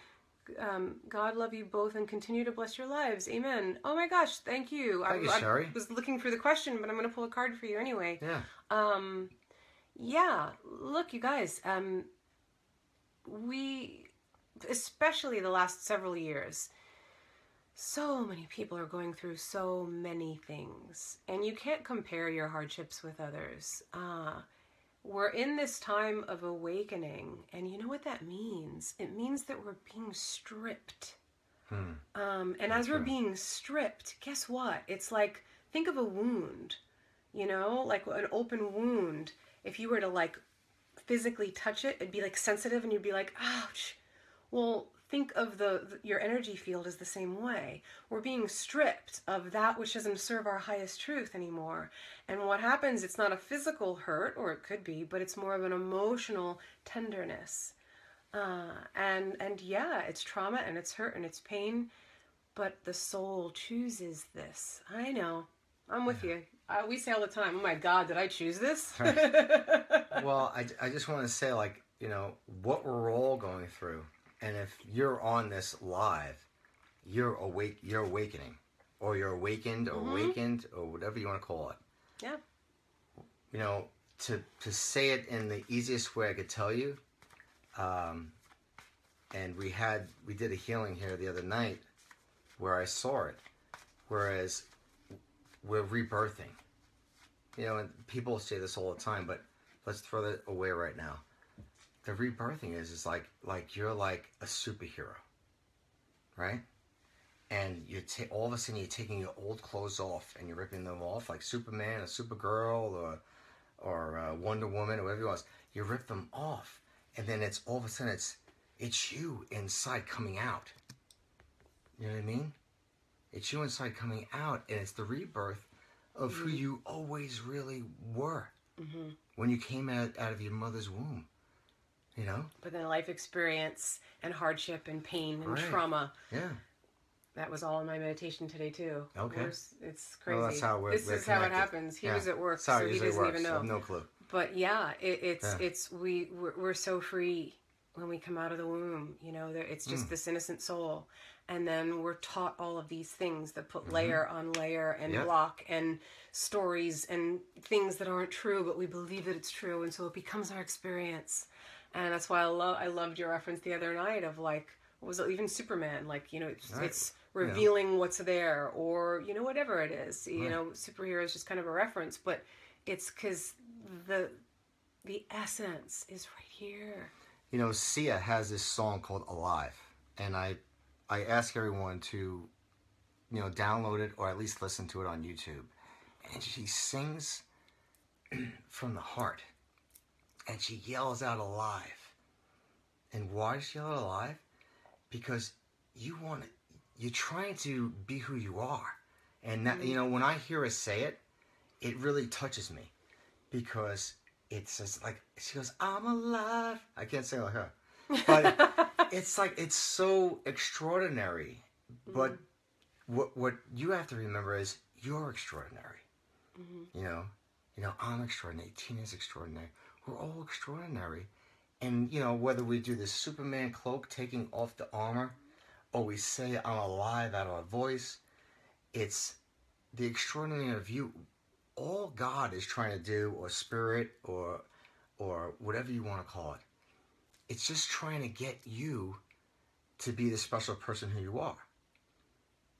God love you both and continue to bless your lives. Amen. Oh my gosh, thank you. Thank you, Sherry. I was looking for the question, but I'm going to pull a card for you anyway. Yeah. Yeah. Look, you guys, we, especially the last several years, so many people are going through so many things, and you can't compare your hardships with others. We're in this time of awakening, and you know what that means? It means that we're being stripped. And as we're being stripped, guess what? It's like, think of a wound, you know, like an open wound. If you were to like physically touch it, it'd be like sensitive and you'd be like, ouch. Well, think of your energy field as the same way. We're being stripped of that which doesn't serve our highest truth anymore. And what happens, it's not a physical hurt, or it could be, but it's more of an emotional tenderness. And yeah, it's trauma and it's hurt and it's pain, but the soul chooses this. I know. I'm with you. We say all the time, oh my God, did I choose this? Right. Well, I just want to say, like, you know, what we're all going through. And if you're on this live, you're awakening. Or you're awakened or awakened or whatever you want to call it. Yeah. You know, to say it in the easiest way I could tell you, and we did a healing here the other night where I saw it. Whereas we're rebirthing. You know, and people say this all the time, but let's throw that away right now. The rebirthing is like you're like a superhero, right? And all of a sudden you're taking your old clothes off and you're ripping them off, like Superman or Supergirl or Wonder Woman or whatever it was. You rip them off, and then it's all of a sudden it's you inside coming out. You know what I mean? It's you inside coming out, and it's the rebirth of who you always really were when you came out of your mother's womb. You know? But then life experience and hardship and pain and trauma. Yeah. That was all in my meditation today too. Okay. It's crazy. Well, that's how this is how it happens. He was at work, so he doesn't even know. I have no clue. But yeah, we're so free when we come out of the womb. You know, it's just this innocent soul. And then we're taught all of these things that put layer on layer and block and stories and things that aren't true, but we believe that it's true, and so it becomes our experience. And that's why I loved your reference the other night of, like, what was it, even Superman? Like, you know, it's revealing what's there, or, you know, whatever it is. You know, superhero is just kind of a reference, but it's because the essence is right here. You know, Sia has this song called Alive, and I ask everyone to, you know, download it or at least listen to it on YouTube. And she sings from the heart. And she yells out alive. And why does she yell out alive? Because you're trying to be who you are. And that, you know, when I hear her say it, it really touches me. Because it says, like, she goes, I'm alive. I can't say it like her. But it's like, it's so extraordinary. But what you have to remember is you're extraordinary. You know, I'm extraordinary. Tina's extraordinary. We're all extraordinary. And, you know, whether we do the Superman cloak, taking off the armor, or we say I'm alive out of our voice, it's the extraordinary of you. All God is trying to do, or spirit, or whatever you want to call it, it's just trying to get you to be the special person who you are.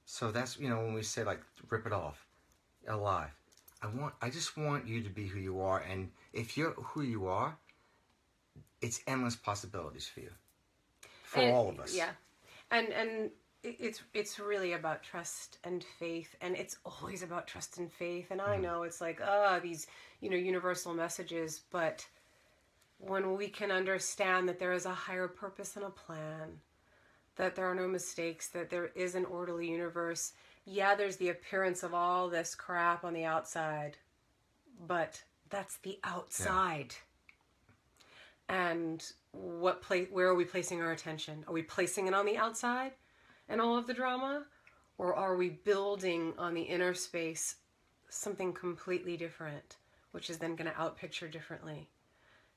So that's, you know, when we say, like, rip it off, alive. I just want you to be who you are, and if you're who you are, it's endless possibilities for you, for all of us. Yeah, and it's really about trust and faith, and it's always about trust and faith. And I know it's like these, you know, universal messages, but when we can understand that there is a higher purpose and a plan, that there are no mistakes, that there is an orderly universe. Yeah, there's the appearance of all this crap on the outside, but that's the outside. Yeah. And where are we placing our attention? Are we placing it on the outside and all of the drama? Or are we building on the inner space something completely different, which is then going to outpicture differently?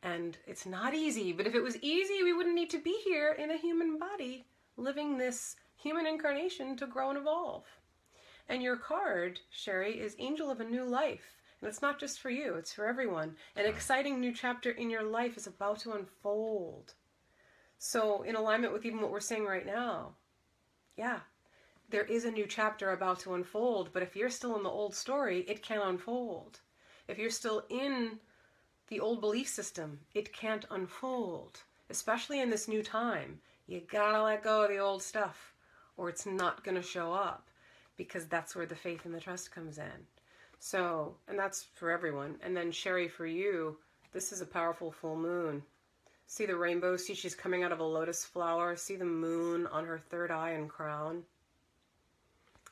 And it's not easy, but if it was easy, we wouldn't need to be here in a human body, living this human incarnation to grow and evolve. And your card, Sherry, is Angel of a New Life. And it's not just for you, it's for everyone. An exciting new chapter in your life is about to unfold. So in alignment with even what we're saying right now, yeah, there is a new chapter about to unfold, but if you're still in the old story, it can't unfold. If you're still in the old belief system, it can't unfold. Especially in this new time, you gotta let go of the old stuff, or it's not gonna show up. Because that's where the faith and the trust comes in. So, and that's for everyone. And then Sherry, for you, this is a powerful full moon. See the rainbow. See she's coming out of a lotus flower. See the moon on her third eye and crown.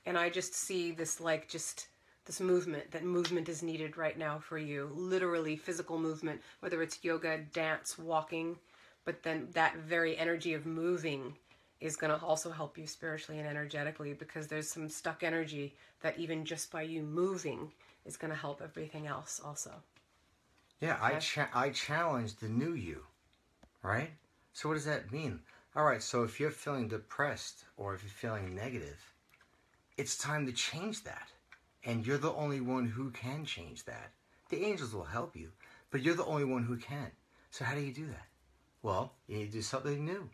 And I just see this, like, just this movement. That movement is needed right now for you. Literally physical movement, whether it's yoga, dance, walking. But then that very energy of moving is going to also help you spiritually and energetically, because there's some stuck energy that even just by you moving is going to help everything else also. Yeah, okay? I challenge the new you, right? So what does that mean? All right, so if you're feeling depressed or if you're feeling negative, it's time to change that. And you're the only one who can change that. The angels will help you, but you're the only one who can. So how do you do that? Well, you need to do something new.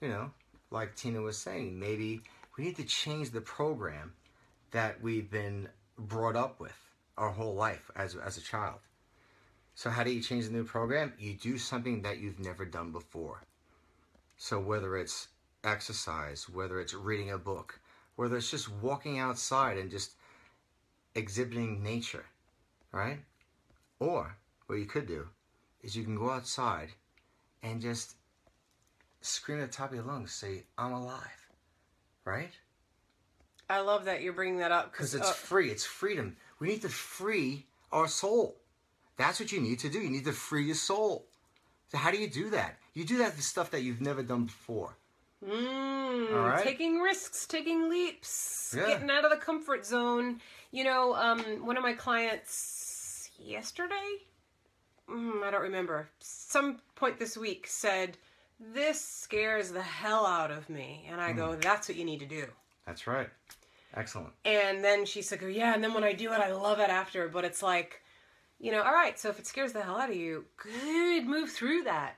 You know, like Tina was saying, maybe we need to change the program that we've been brought up with our whole life as a child. So how do you change the new program? You do something that you've never done before. So whether it's exercise, whether it's reading a book, whether it's just walking outside and just exhibiting nature, right? Or what you could do is you can go outside and just scream at the top of your lungs, say, I'm alive, right? I love that you're bringing that up. Because it's free. It's freedom. We need to free our soul. That's what you need to do. You need to free your soul. So how do you do that? You do that with stuff that you've never done before. All right? Taking risks, taking leaps, getting out of the comfort zone. You know, one of my clients yesterday, I don't remember, some point this week said, this scares the hell out of me. And I go, that's what you need to do. That's right. Excellent. And then she said, yeah, and then when I do it, I love it after. But it's like, you know, all right, so if it scares the hell out of you, good, move through that.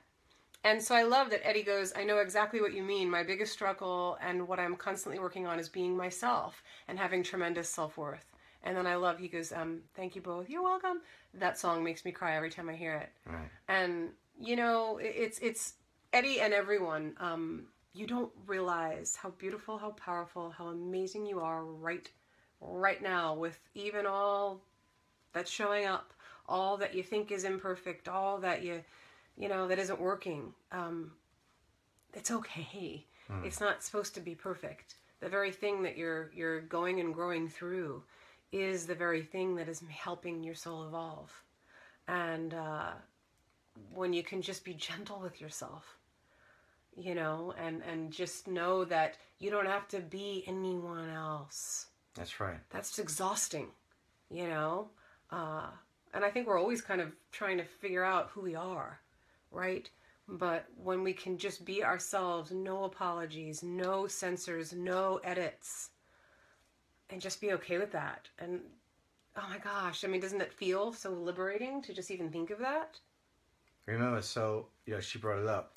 And so I love that Eddie goes, I know exactly what you mean. My biggest struggle and what I'm constantly working on is being myself and having tremendous self-worth. And then I love, he goes, thank you both. You're welcome. That song makes me cry every time I hear it. Right. And, you know, it's Eddie and everyone. You don't realize how beautiful, how powerful, how amazing you are right now with even all that's showing up, all that you think is imperfect, all that you know, that isn't working. It's okay. It's not supposed to be perfect. The very thing that you're going and growing through is the very thing that is helping your soul evolve. And when you can just be gentle with yourself, you know, and just know that you don't have to be anyone else. That's right. That's exhausting, you know. And I think we're always kind of trying to figure out who we are, right? But when we can just be ourselves, no apologies, no censors, no edits, and just be okay with that. And oh my gosh, I mean, doesn't it feel so liberating to just even think of that? Remember, so, you know, she brought it up.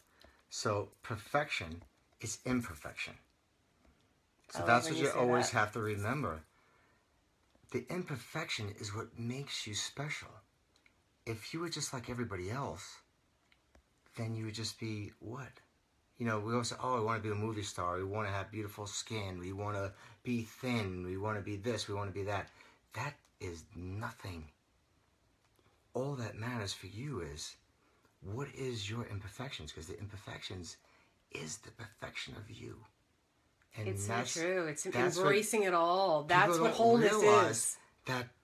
So perfection is imperfection. So that's what you always have to remember. The imperfection is what makes you special. If you were just like everybody else, then you would just be what? You know, we always say, oh, I want to be a movie star. We want to have beautiful skin. We want to be thin. We want to be this. We want to be that. That is nothing. All that matters for you is, what is your imperfections? Because the imperfections is the perfection of you. And it's so true. It's embracing it all. That's what wholeness is.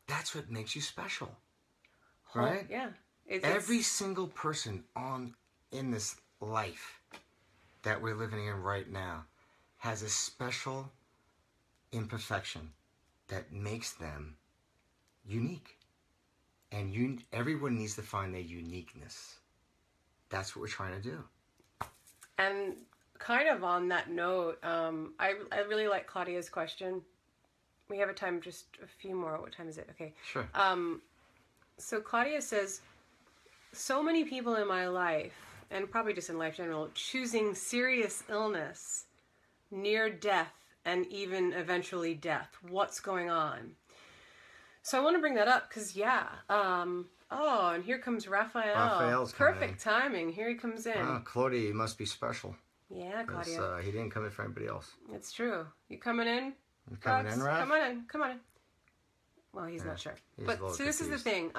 That's what makes you special. Right? Yeah. Every single person in this life that we're living in right now has a special imperfection that makes them unique. And everyone needs to find their uniqueness. That's what we're trying to do. And kind of on that note, I really like Claudia's question. We have a time, just a few more. What time is it? Okay. Sure. So Claudia says, so many people in my life, and probably just in life in general, choosing serious illness, near death, and even eventually death. What's going on? So I want to bring that up because, oh, and here comes Raphael. Raphael's perfect timing. Here he comes in. Oh, Claudia, you must be special. Yeah, Claudia. He didn't come in for anybody else. It's true. You coming in? You coming in, Raph? Come on in. Come on in. Well, he's not sure. He's But so this is the thing.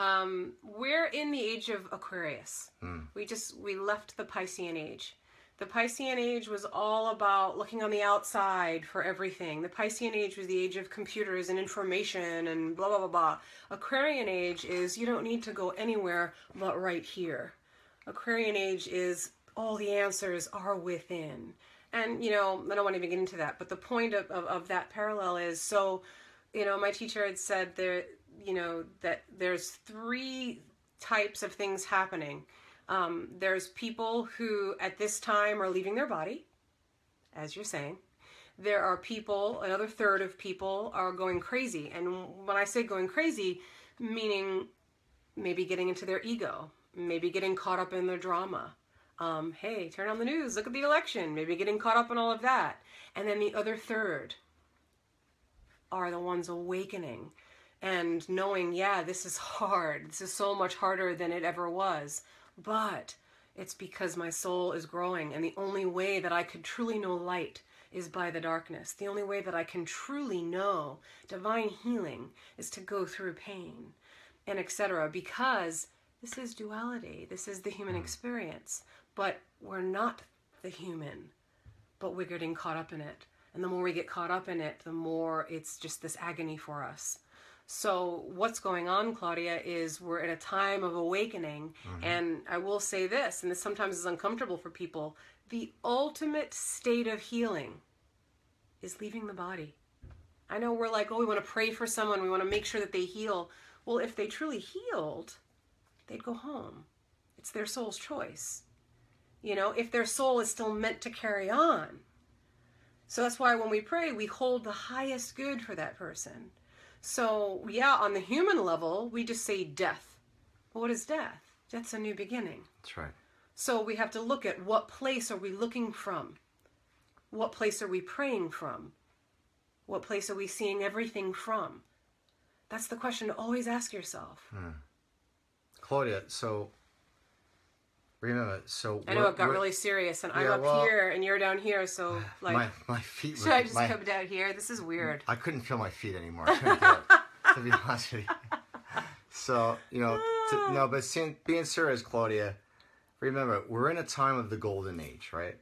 We're in the age of Aquarius. We left the Piscean age. The Piscean age was all about looking on the outside for everything. The Piscean age was the age of computers and information and blah, blah, blah, blah. Aquarian age is you don't need to go anywhere but right here. Aquarian age is all the answers are within. And, you know, I don't want to even get into that. But the point of that parallel is, so, you know, my teacher had said there, you know, that there's 3 types of things happening. There's people who at this time are leaving their body, as you're saying. There are people, another third of people are going crazy. And when I say going crazy, meaning maybe getting into their ego, maybe getting caught up in their drama. Hey, turn on the news, look at the election, maybe getting caught up in all of that. And then the other third are the ones awakening and knowing, yeah, this is hard. This is so much harder than it ever was. But it's because my soul is growing, and the only way that I could truly know light is by the darkness. The only way that I can truly know divine healing is to go through pain and etc. Because this is duality. This is the human experience. But we're not the human, but we're getting caught up in it. And the more we get caught up in it, the more it's just this agony for us. So what's going on, Claudia, is we're at a time of awakening. And I will say this, and this sometimes is uncomfortable for people, the ultimate state of healing is leaving the body. I know we're like, oh, we want to pray for someone, we want to make sure that they heal. Well, if they truly healed, they'd go home. It's their soul's choice. You know, if their soul is still meant to carry on. So that's why when we pray, we hold the highest good for that person. So, yeah, on the human level, we just say death. Well, what is death? Death's a new beginning. That's right. So we have to look at what place are we looking from? What place are we praying from? What place are we seeing everything from? That's the question to always ask yourself. Claudia, so remember, so I know it got really serious, and I'm up here, and you're down here, so like, my feet. Should I just come down here? This is weird. I couldn't feel my feet anymore. I couldn't get it, to be honest with you. So you know, being serious, Claudia, remember we're in a time of the golden age, right?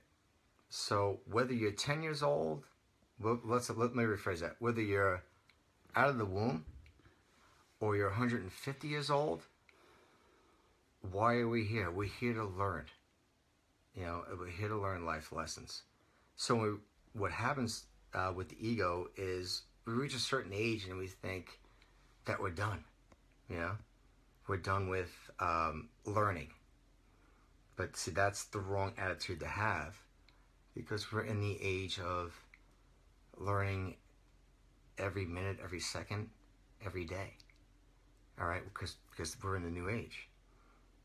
So whether you're 10 years old, let me rephrase that. Whether you're out of the womb, or you're 150 years old. Why are we here? We're here to learn. You know, we're here to learn life lessons. So what happens with the ego is we reach a certain age and we think that we're done. You know, we're done with learning. But see, that's the wrong attitude to have, because we're in the age of learning every minute, every second, every day. All right, because we're in the new age.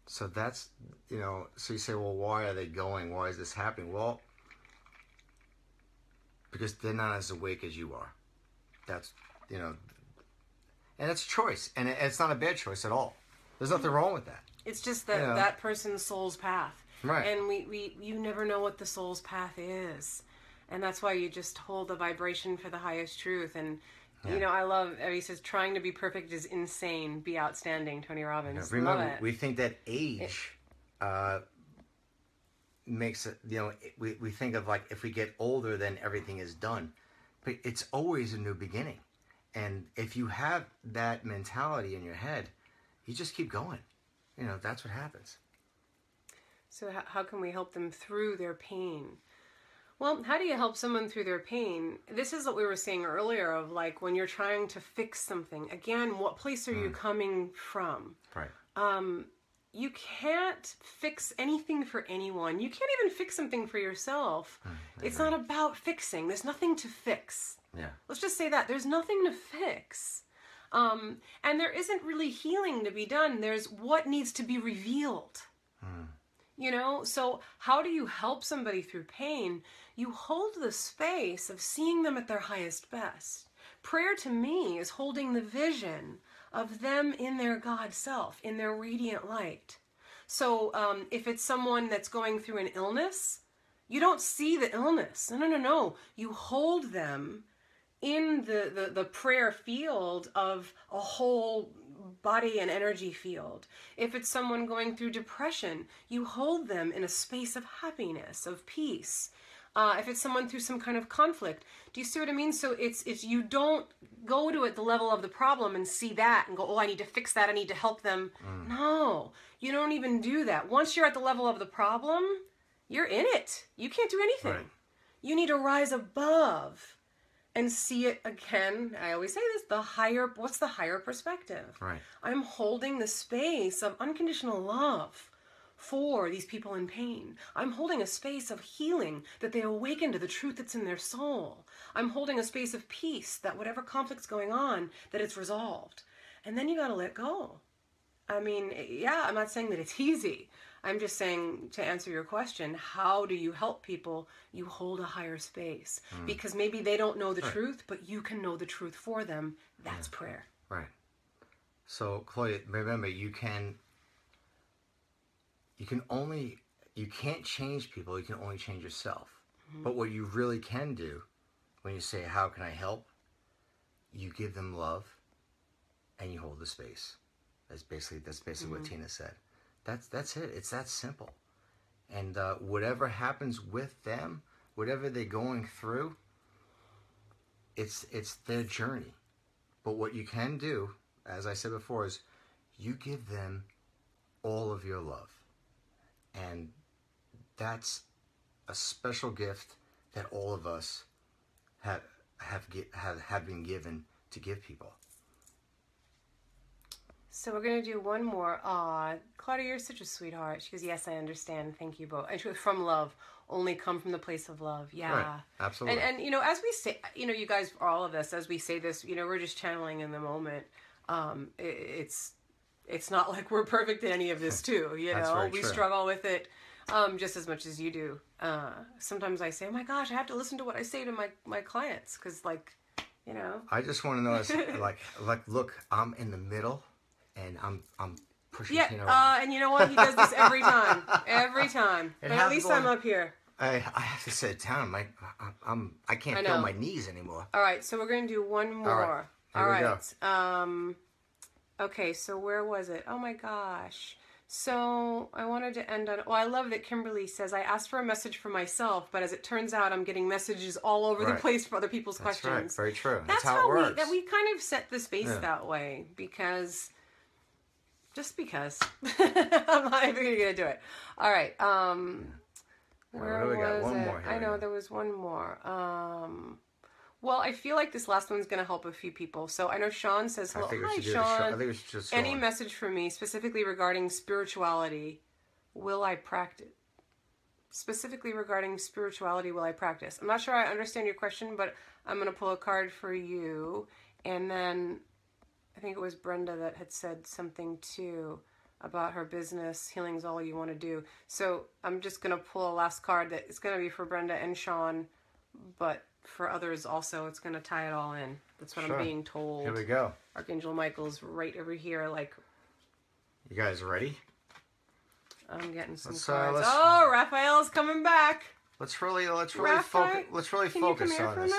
So that's, you know, so you say, well, why are they going? Why is this happening? Well, because they're not as awake as you are. That's, you know, and it's a choice. And it's not a bad choice at all. There's nothing wrong with that. It's just that that person's soul's path. Right. And you never know what the soul's path is. And that's why you just hold the vibration for the highest truth. And, you know, I love, he says, trying to be perfect is insane. Be outstanding, Tony Robbins. Yeah, remember, we think that age makes it, you know, we think of like if we get older, then everything is done. But it's always a new beginning. And if you have that mentality in your head, you just keep going. You know, that's what happens. So how can we help them through their pain? Well, how do you help someone through their pain? This is what we were saying earlier of like when you're trying to fix something. Again, what place are you coming from? Right. You can't fix anything for anyone. You can't even fix something for yourself. It's not about fixing. There's nothing to fix. Yeah. Let's just say that. There's nothing to fix. And there isn't really healing to be done. There's what needs to be revealed. You know, so how do you help somebody through pain? You hold the space of seeing them at their highest best. Prayer to me is holding the vision of them in their God self, in their radiant light. So if it's someone that's going through an illness, you don't see the illness. No. You hold them in the prayer field of a whole body and energy field. If it's someone going through depression, you hold them in a space of happiness, of peace. If it's someone through some kind of conflict, do you see what I mean? So it's you don't go to it the level of the problem and see that and go, oh, I need to fix that, I need to help them. No, you don't even do that. Once you're at the level of the problem, you're in it. You can't do anything. Right. You need to rise above and see it again. I always say this, what's the higher perspective? Right. I'm holding the space of unconditional love for these people in pain. I'm holding a space of healing, that they awaken to the truth that's in their soul. I'm holding a space of peace, that whatever conflict's going on, that it's resolved. And then you got to let go. I mean, yeah, I'm not saying that it's easy. I'm just saying, to answer your question, how do you help people? You hold a higher space. Because maybe they don't know the truth, but you can know the truth for them. That's prayer. Right. So, Claudia, remember, you can't change people, you can only change yourself. But what you really can do, when you say, how can I help? You give them love, and you hold the space. That's basically what Tina said. That's it. It's that simple. And whatever happens with them, whatever they're going through, it's their journey. But what you can do, as I said before, is you give them all of your love. And that's a special gift that all of us have been given to give people. So we're going to do one more. Claudia, you're such a sweetheart. She goes, yes, I understand. Thank you both. And she goes, from love. Only come from the place of love. Yeah. Right. Absolutely. And as we say, you guys, all of us, as we say this, we're just channeling in the moment. It's not like we're perfect in any of this too. That's very we true. struggle with it just as much as you do. Sometimes I say, oh my gosh, I have to listen to what I say to my clients. Because I just want to notice, look, I'm in the middle. And I'm pushing Tina around. And you know what? He does this every time. Every time. But at least I'm up here. I have to sit down. I can't feel my knees anymore. All right, so we're going to do one more. All right. Here we go. Okay, so where was it? Oh my gosh. So I wanted to end on... Well, I love that Kimberly says, I asked for a message for myself, but as it turns out, I'm getting messages all over the place for other people's questions. Right. Very true. That's how it works. We kind of set the space that way, because... Just because. I'm not even going to do it. All right. Where we got? was One it? more here. I know there was one more. Well, I feel like this last one's going to help a few people. So I know Sean says, hello. Hi, Sean. I think we should just Any message for me, specifically regarding spirituality, will I practice? Specifically regarding spirituality, will I practice? I'm not sure I understand your question, but I'm going to pull a card for you. And then... I think it was Brenda that had said something too about her business, Healing's All You Want to Do. So I'm just going to pull a last card that is going to be for Brenda and Sean, but for others also, it's going to tie it all in. That's what I'm being told. Here we go. Archangel Michael's right over here. You guys ready? I'm getting some cards. Oh, Raphael's coming back. Let's really focus. Let's really Can focus you come here on for this.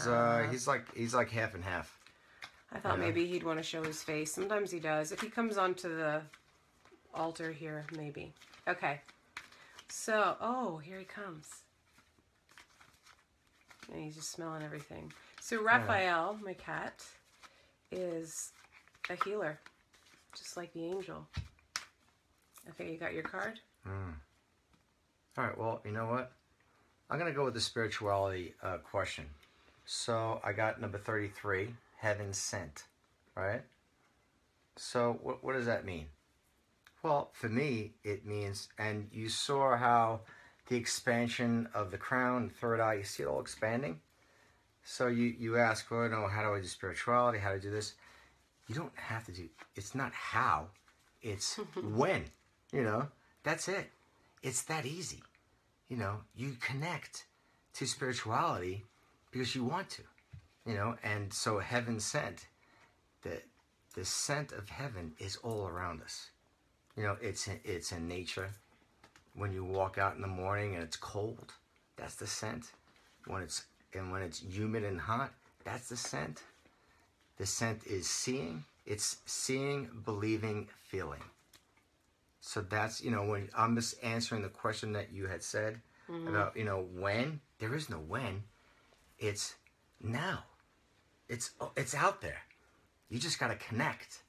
a minute? He's like half and half. I thought maybe he'd want to show his face. Sometimes he does. If he comes onto the altar here, maybe. Okay. So, here he comes. And he's just smelling everything. So Raphael, my cat, is a healer. Just like the angel. Okay, you got your card? All right, well, you know what? I'm going to go with the spirituality question. So I got number 33. Heaven sent, right? So what does that mean? Well, for me, it means, and you saw how the expansion of the crown, third eye, you see it all expanding? So you ask, well, no, how do I do spirituality? How do I do this? You don't have to do, it's not how, it's when, that's it. It's that easy. You connect to spirituality because you want to. And so heaven sent, the scent of heaven is all around us. It's in nature. When you walk out in the morning and it's cold, that's the scent. When it's And when it's humid and hot, that's the scent. The scent is seeing. It's seeing, believing, feeling. So that's, when I'm just answering the question that you had said about, when. There is no when. It's now. It's out there. You just got to connect.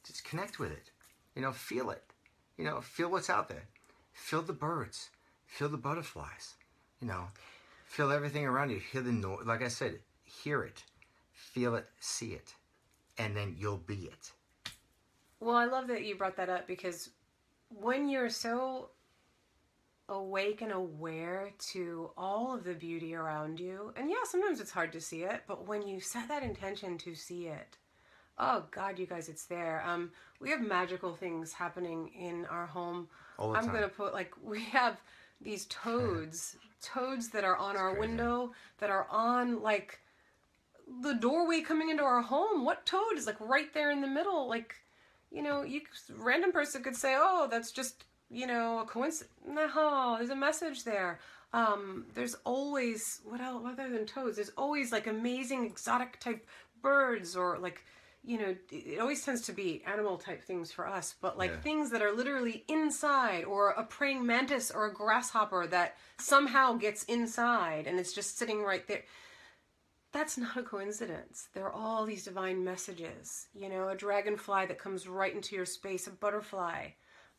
Just connect with it. Feel it. Feel what's out there. Feel the birds. Feel the butterflies. Feel everything around you. Hear the noise. Like I said, hear it. Feel it. See it. And then you'll be it. Well, I love that you brought that up, because when you're so awake and aware to all of the beauty around you, and yeah, sometimes it's hard to see it, but when you set that intention to see it, oh God, you guys, it's there. We have magical things happening in our home. All the time. I'm gonna put, we have these toads that are on our window, that are on the doorway coming into our home. What toad is right there in the middle? Random person could say, oh, that's just, a coincidence. No, there's a message there. There's always, what else other than toads? There's always amazing exotic type birds, or it always tends to be animal type things for us, but things that are literally inside, or a praying mantis or a grasshopper that somehow gets inside and it's just sitting right there. That's not a coincidence. There are all these divine messages. A dragonfly that comes right into your space, a butterfly,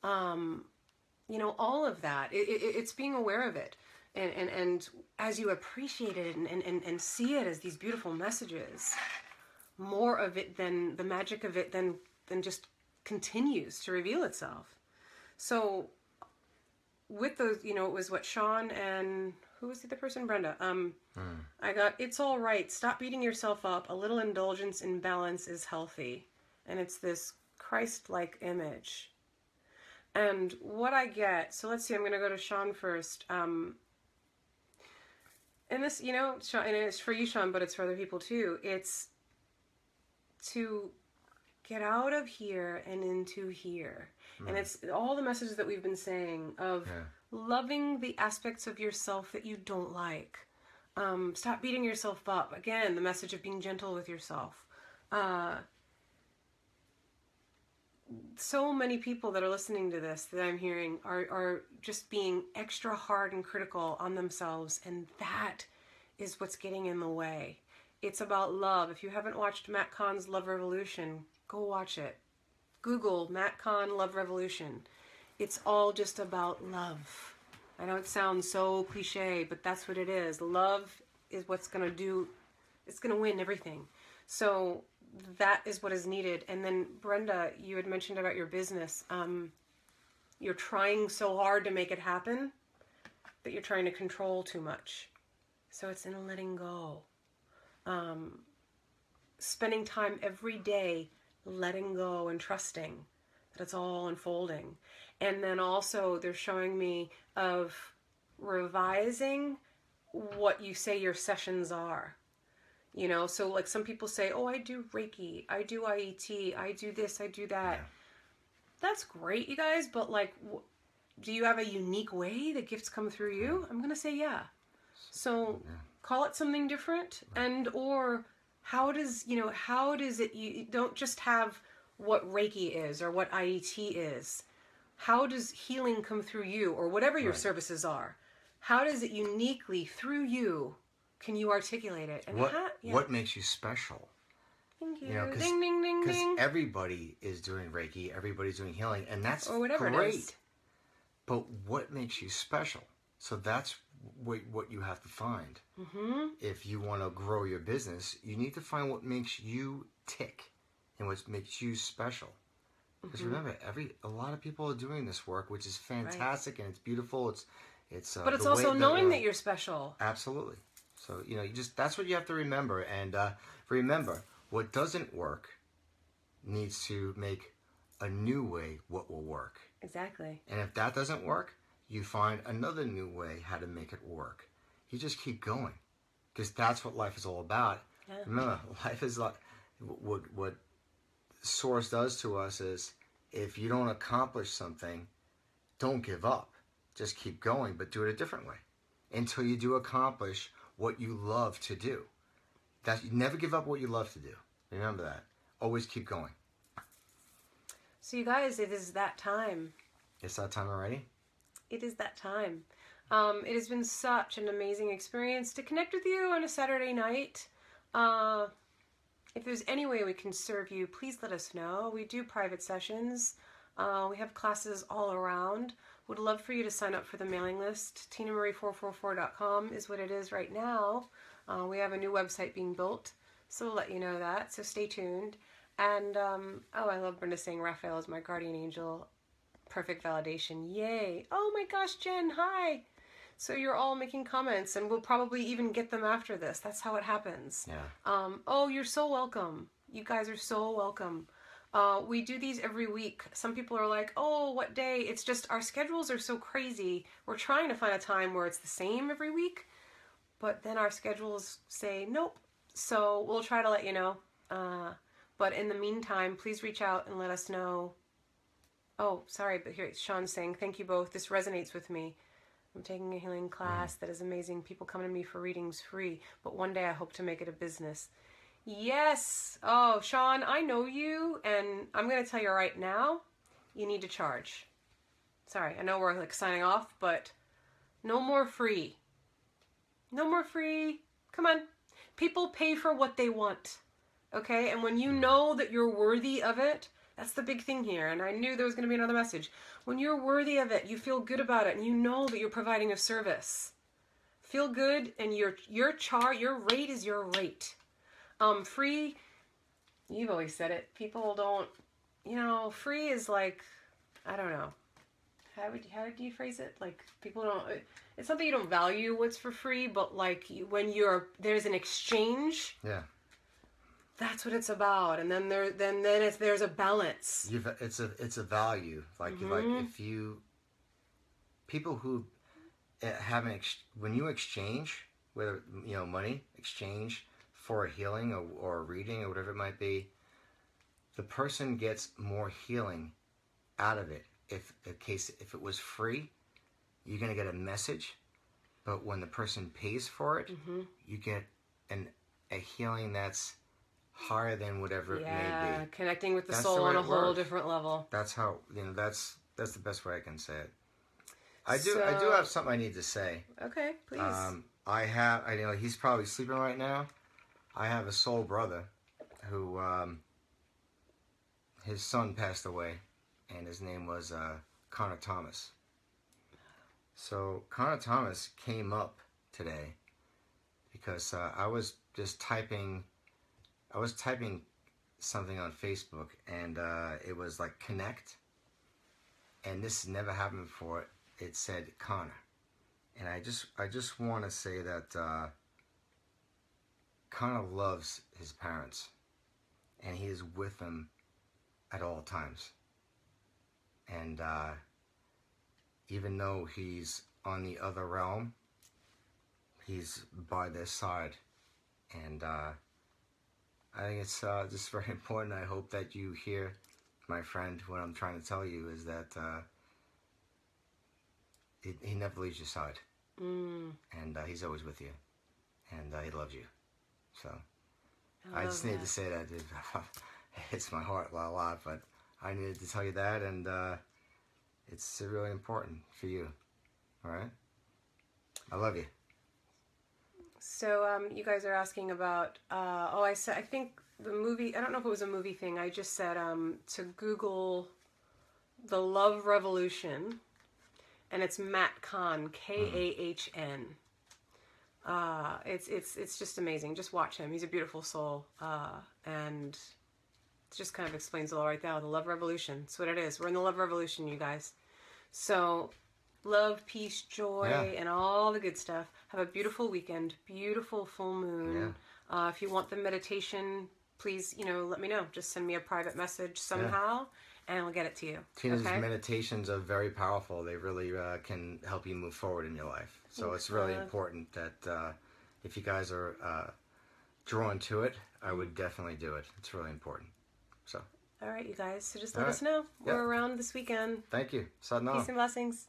all of that. It's being aware of it. And as you appreciate it and see it as these beautiful messages, more of it, than the magic of it, then just continues to reveal itself. So with those, it was what Sean and who was the other person? Brenda. I got, it's all right. Stop beating yourself up. A little indulgence in balance is healthy. And it's this Christ-like image. And what I get, so let's see, I'm going to go to Sean first. And this, Sean, and it's for you, Sean, but it's for other people too. It's to get out of here and into here. And it's all the messages that we've been saying of loving the aspects of yourself that you don't like. Stop beating yourself up. Again, the message of being gentle with yourself. So many people that are listening to this that I'm hearing are just being extra hard and critical on themselves, and that is what's getting in the way. It's about love. If you haven't watched Matt Kahn's Love Revolution, go watch it. Google Matt Kahn Love Revolution. It's all just about love. I know it sounds so cliche, but that's what it is. Love is what's going to do, it's going to win everything. So that is what is needed. And then Brenda, you had mentioned about your business. You're trying so hard to make it happen that you're trying to control too much. So it's in letting go. Spending time every day letting go and trusting that it's all unfolding. And then also they're showing me of revising what you say your sessions are. So some people say, oh, I do Reiki, I do IET, I do this, I do that. Yeah. That's great, you guys, but do you have a unique way that gifts come through you? I'm going to say yeah. So call it something different, and or how does it, you don't just have what Reiki is or what IET is. How does healing come through you, or whatever your services are? How does it uniquely through you, can you articulate it? And what makes you special? Thank you. Ding, ding, ding, because ding. Everybody is doing Reiki, everybody's doing healing, and that's or whatever great. It is. But what makes you special? So that's what you have to find. Mm-hmm. If you want to grow your business, you need to find what makes you tick and what makes you special. Because remember, a lot of people are doing this work, which is fantastic, and it's beautiful. But it's also knowing that you're special. Absolutely. So that's what you have to remember. And remember, what doesn't work needs to make a new way what will work. Exactly. And if that doesn't work, you find another new way how to make it work. You just keep going, because that's what life is all about. Yeah. Remember, life is like what Source does to us is, if you don't accomplish something, don't give up. Just keep going, but do it a different way until you do accomplish what you love to do. You never give up what you love to do. Remember that. Always keep going. So you guys, it is that time. It's that time already? It is that time. It has been such an amazing experience to connect with you on a Saturday night. If there's any way we can serve you, please let us know. We do private sessions. We have classes all around. Would love for you to sign up for the mailing list. TinaMarie444.com is what it is right now. We have a new website being built, so we'll let you know that. So stay tuned. And, I love Brenda saying Raphael is my guardian angel. Perfect validation. Yay. Oh my gosh, Jen, hi. So you're all making comments, and we'll probably even get them after this. That's how it happens. Yeah. You're so welcome. You guys are so welcome. We do these every week. Some people are like, oh, what day? It's just our schedules are so crazy. We're trying to find a time where it's the same every week, but then our schedules say nope. So we'll try to let you know. But in the meantime, please reach out and let us know. Oh, sorry, but here Sean's saying, thank you both. This resonates with me. I'm taking a healing class that is amazing. People come to me for readings free, but one day I hope to make it a business. Yes. Oh, Sean, I know you, and I'm going to tell you right now, you need to charge. Sorry, I know we're like signing off, but no more free. No more free. Come on. People pay for what they want. Okay? And when you know that you're worthy of it, that's the big thing here. And I knew there was going to be another message. When you're worthy of it, you feel good about it, and you know that you're providing a service. Feel good, and your rate is your rate. Free, you've always said it. People don't, free is like, I don't know. How do you phrase it? Like, people don't, it's not that you don't value what's for free, but like when there's an exchange. Yeah. That's what it's about, and then there's a balance. It's a value. Like if you people who have when you exchange, whether money exchange for a healing or a reading or whatever it might be, the person gets more healing out of it. If it was free, you're gonna get a message, but when the person pays for it, you get a healing that's higher than whatever it may be. Connecting with the soul on a whole different level. That's how that's the best way I can say it. I do have something I need to say. Okay, please. He's probably sleeping right now. I have a soul brother who his son passed away, and his name was Connor Thomas. So Connor Thomas came up today because I was typing something on Facebook, and it was like connect, and this never happened before. It said Connor, and I just want to say that Connor loves his parents, and he is with them at all times. And even though he's on the other realm, he's by their side, and I think it's just very important. I hope that you hear, my friend, what I'm trying to tell you is that he never leaves your side. And he's always with you. And he loves you. So I just needed to say that. It hits my heart a lot, but I needed to tell you that, and it's really important for you. All right? I love you. So you guys are asking about, I think the movie, I don't know if it was a movie thing, I just said to Google The Love Revolution, and it's Matt Kahn, Kahn. It's just amazing. Just watch him. He's a beautiful soul, and it just kind of explains it all right now. The Love Revolution. That's what it is. We're in the Love Revolution, you guys. So love, peace, joy, and all the good stuff. Have a beautiful weekend. Beautiful full moon. Yeah. If you want the meditation, please, let me know. Just send me a private message somehow, and I'll get it to you. Tina's meditations are very powerful. They really can help you move forward in your life. So it's really important that if you guys are drawn to it, I would definitely do it. It's really important. So. All right, you guys. So just let us know. We're around this weekend. Thank you. Sadhana. Peace and blessings.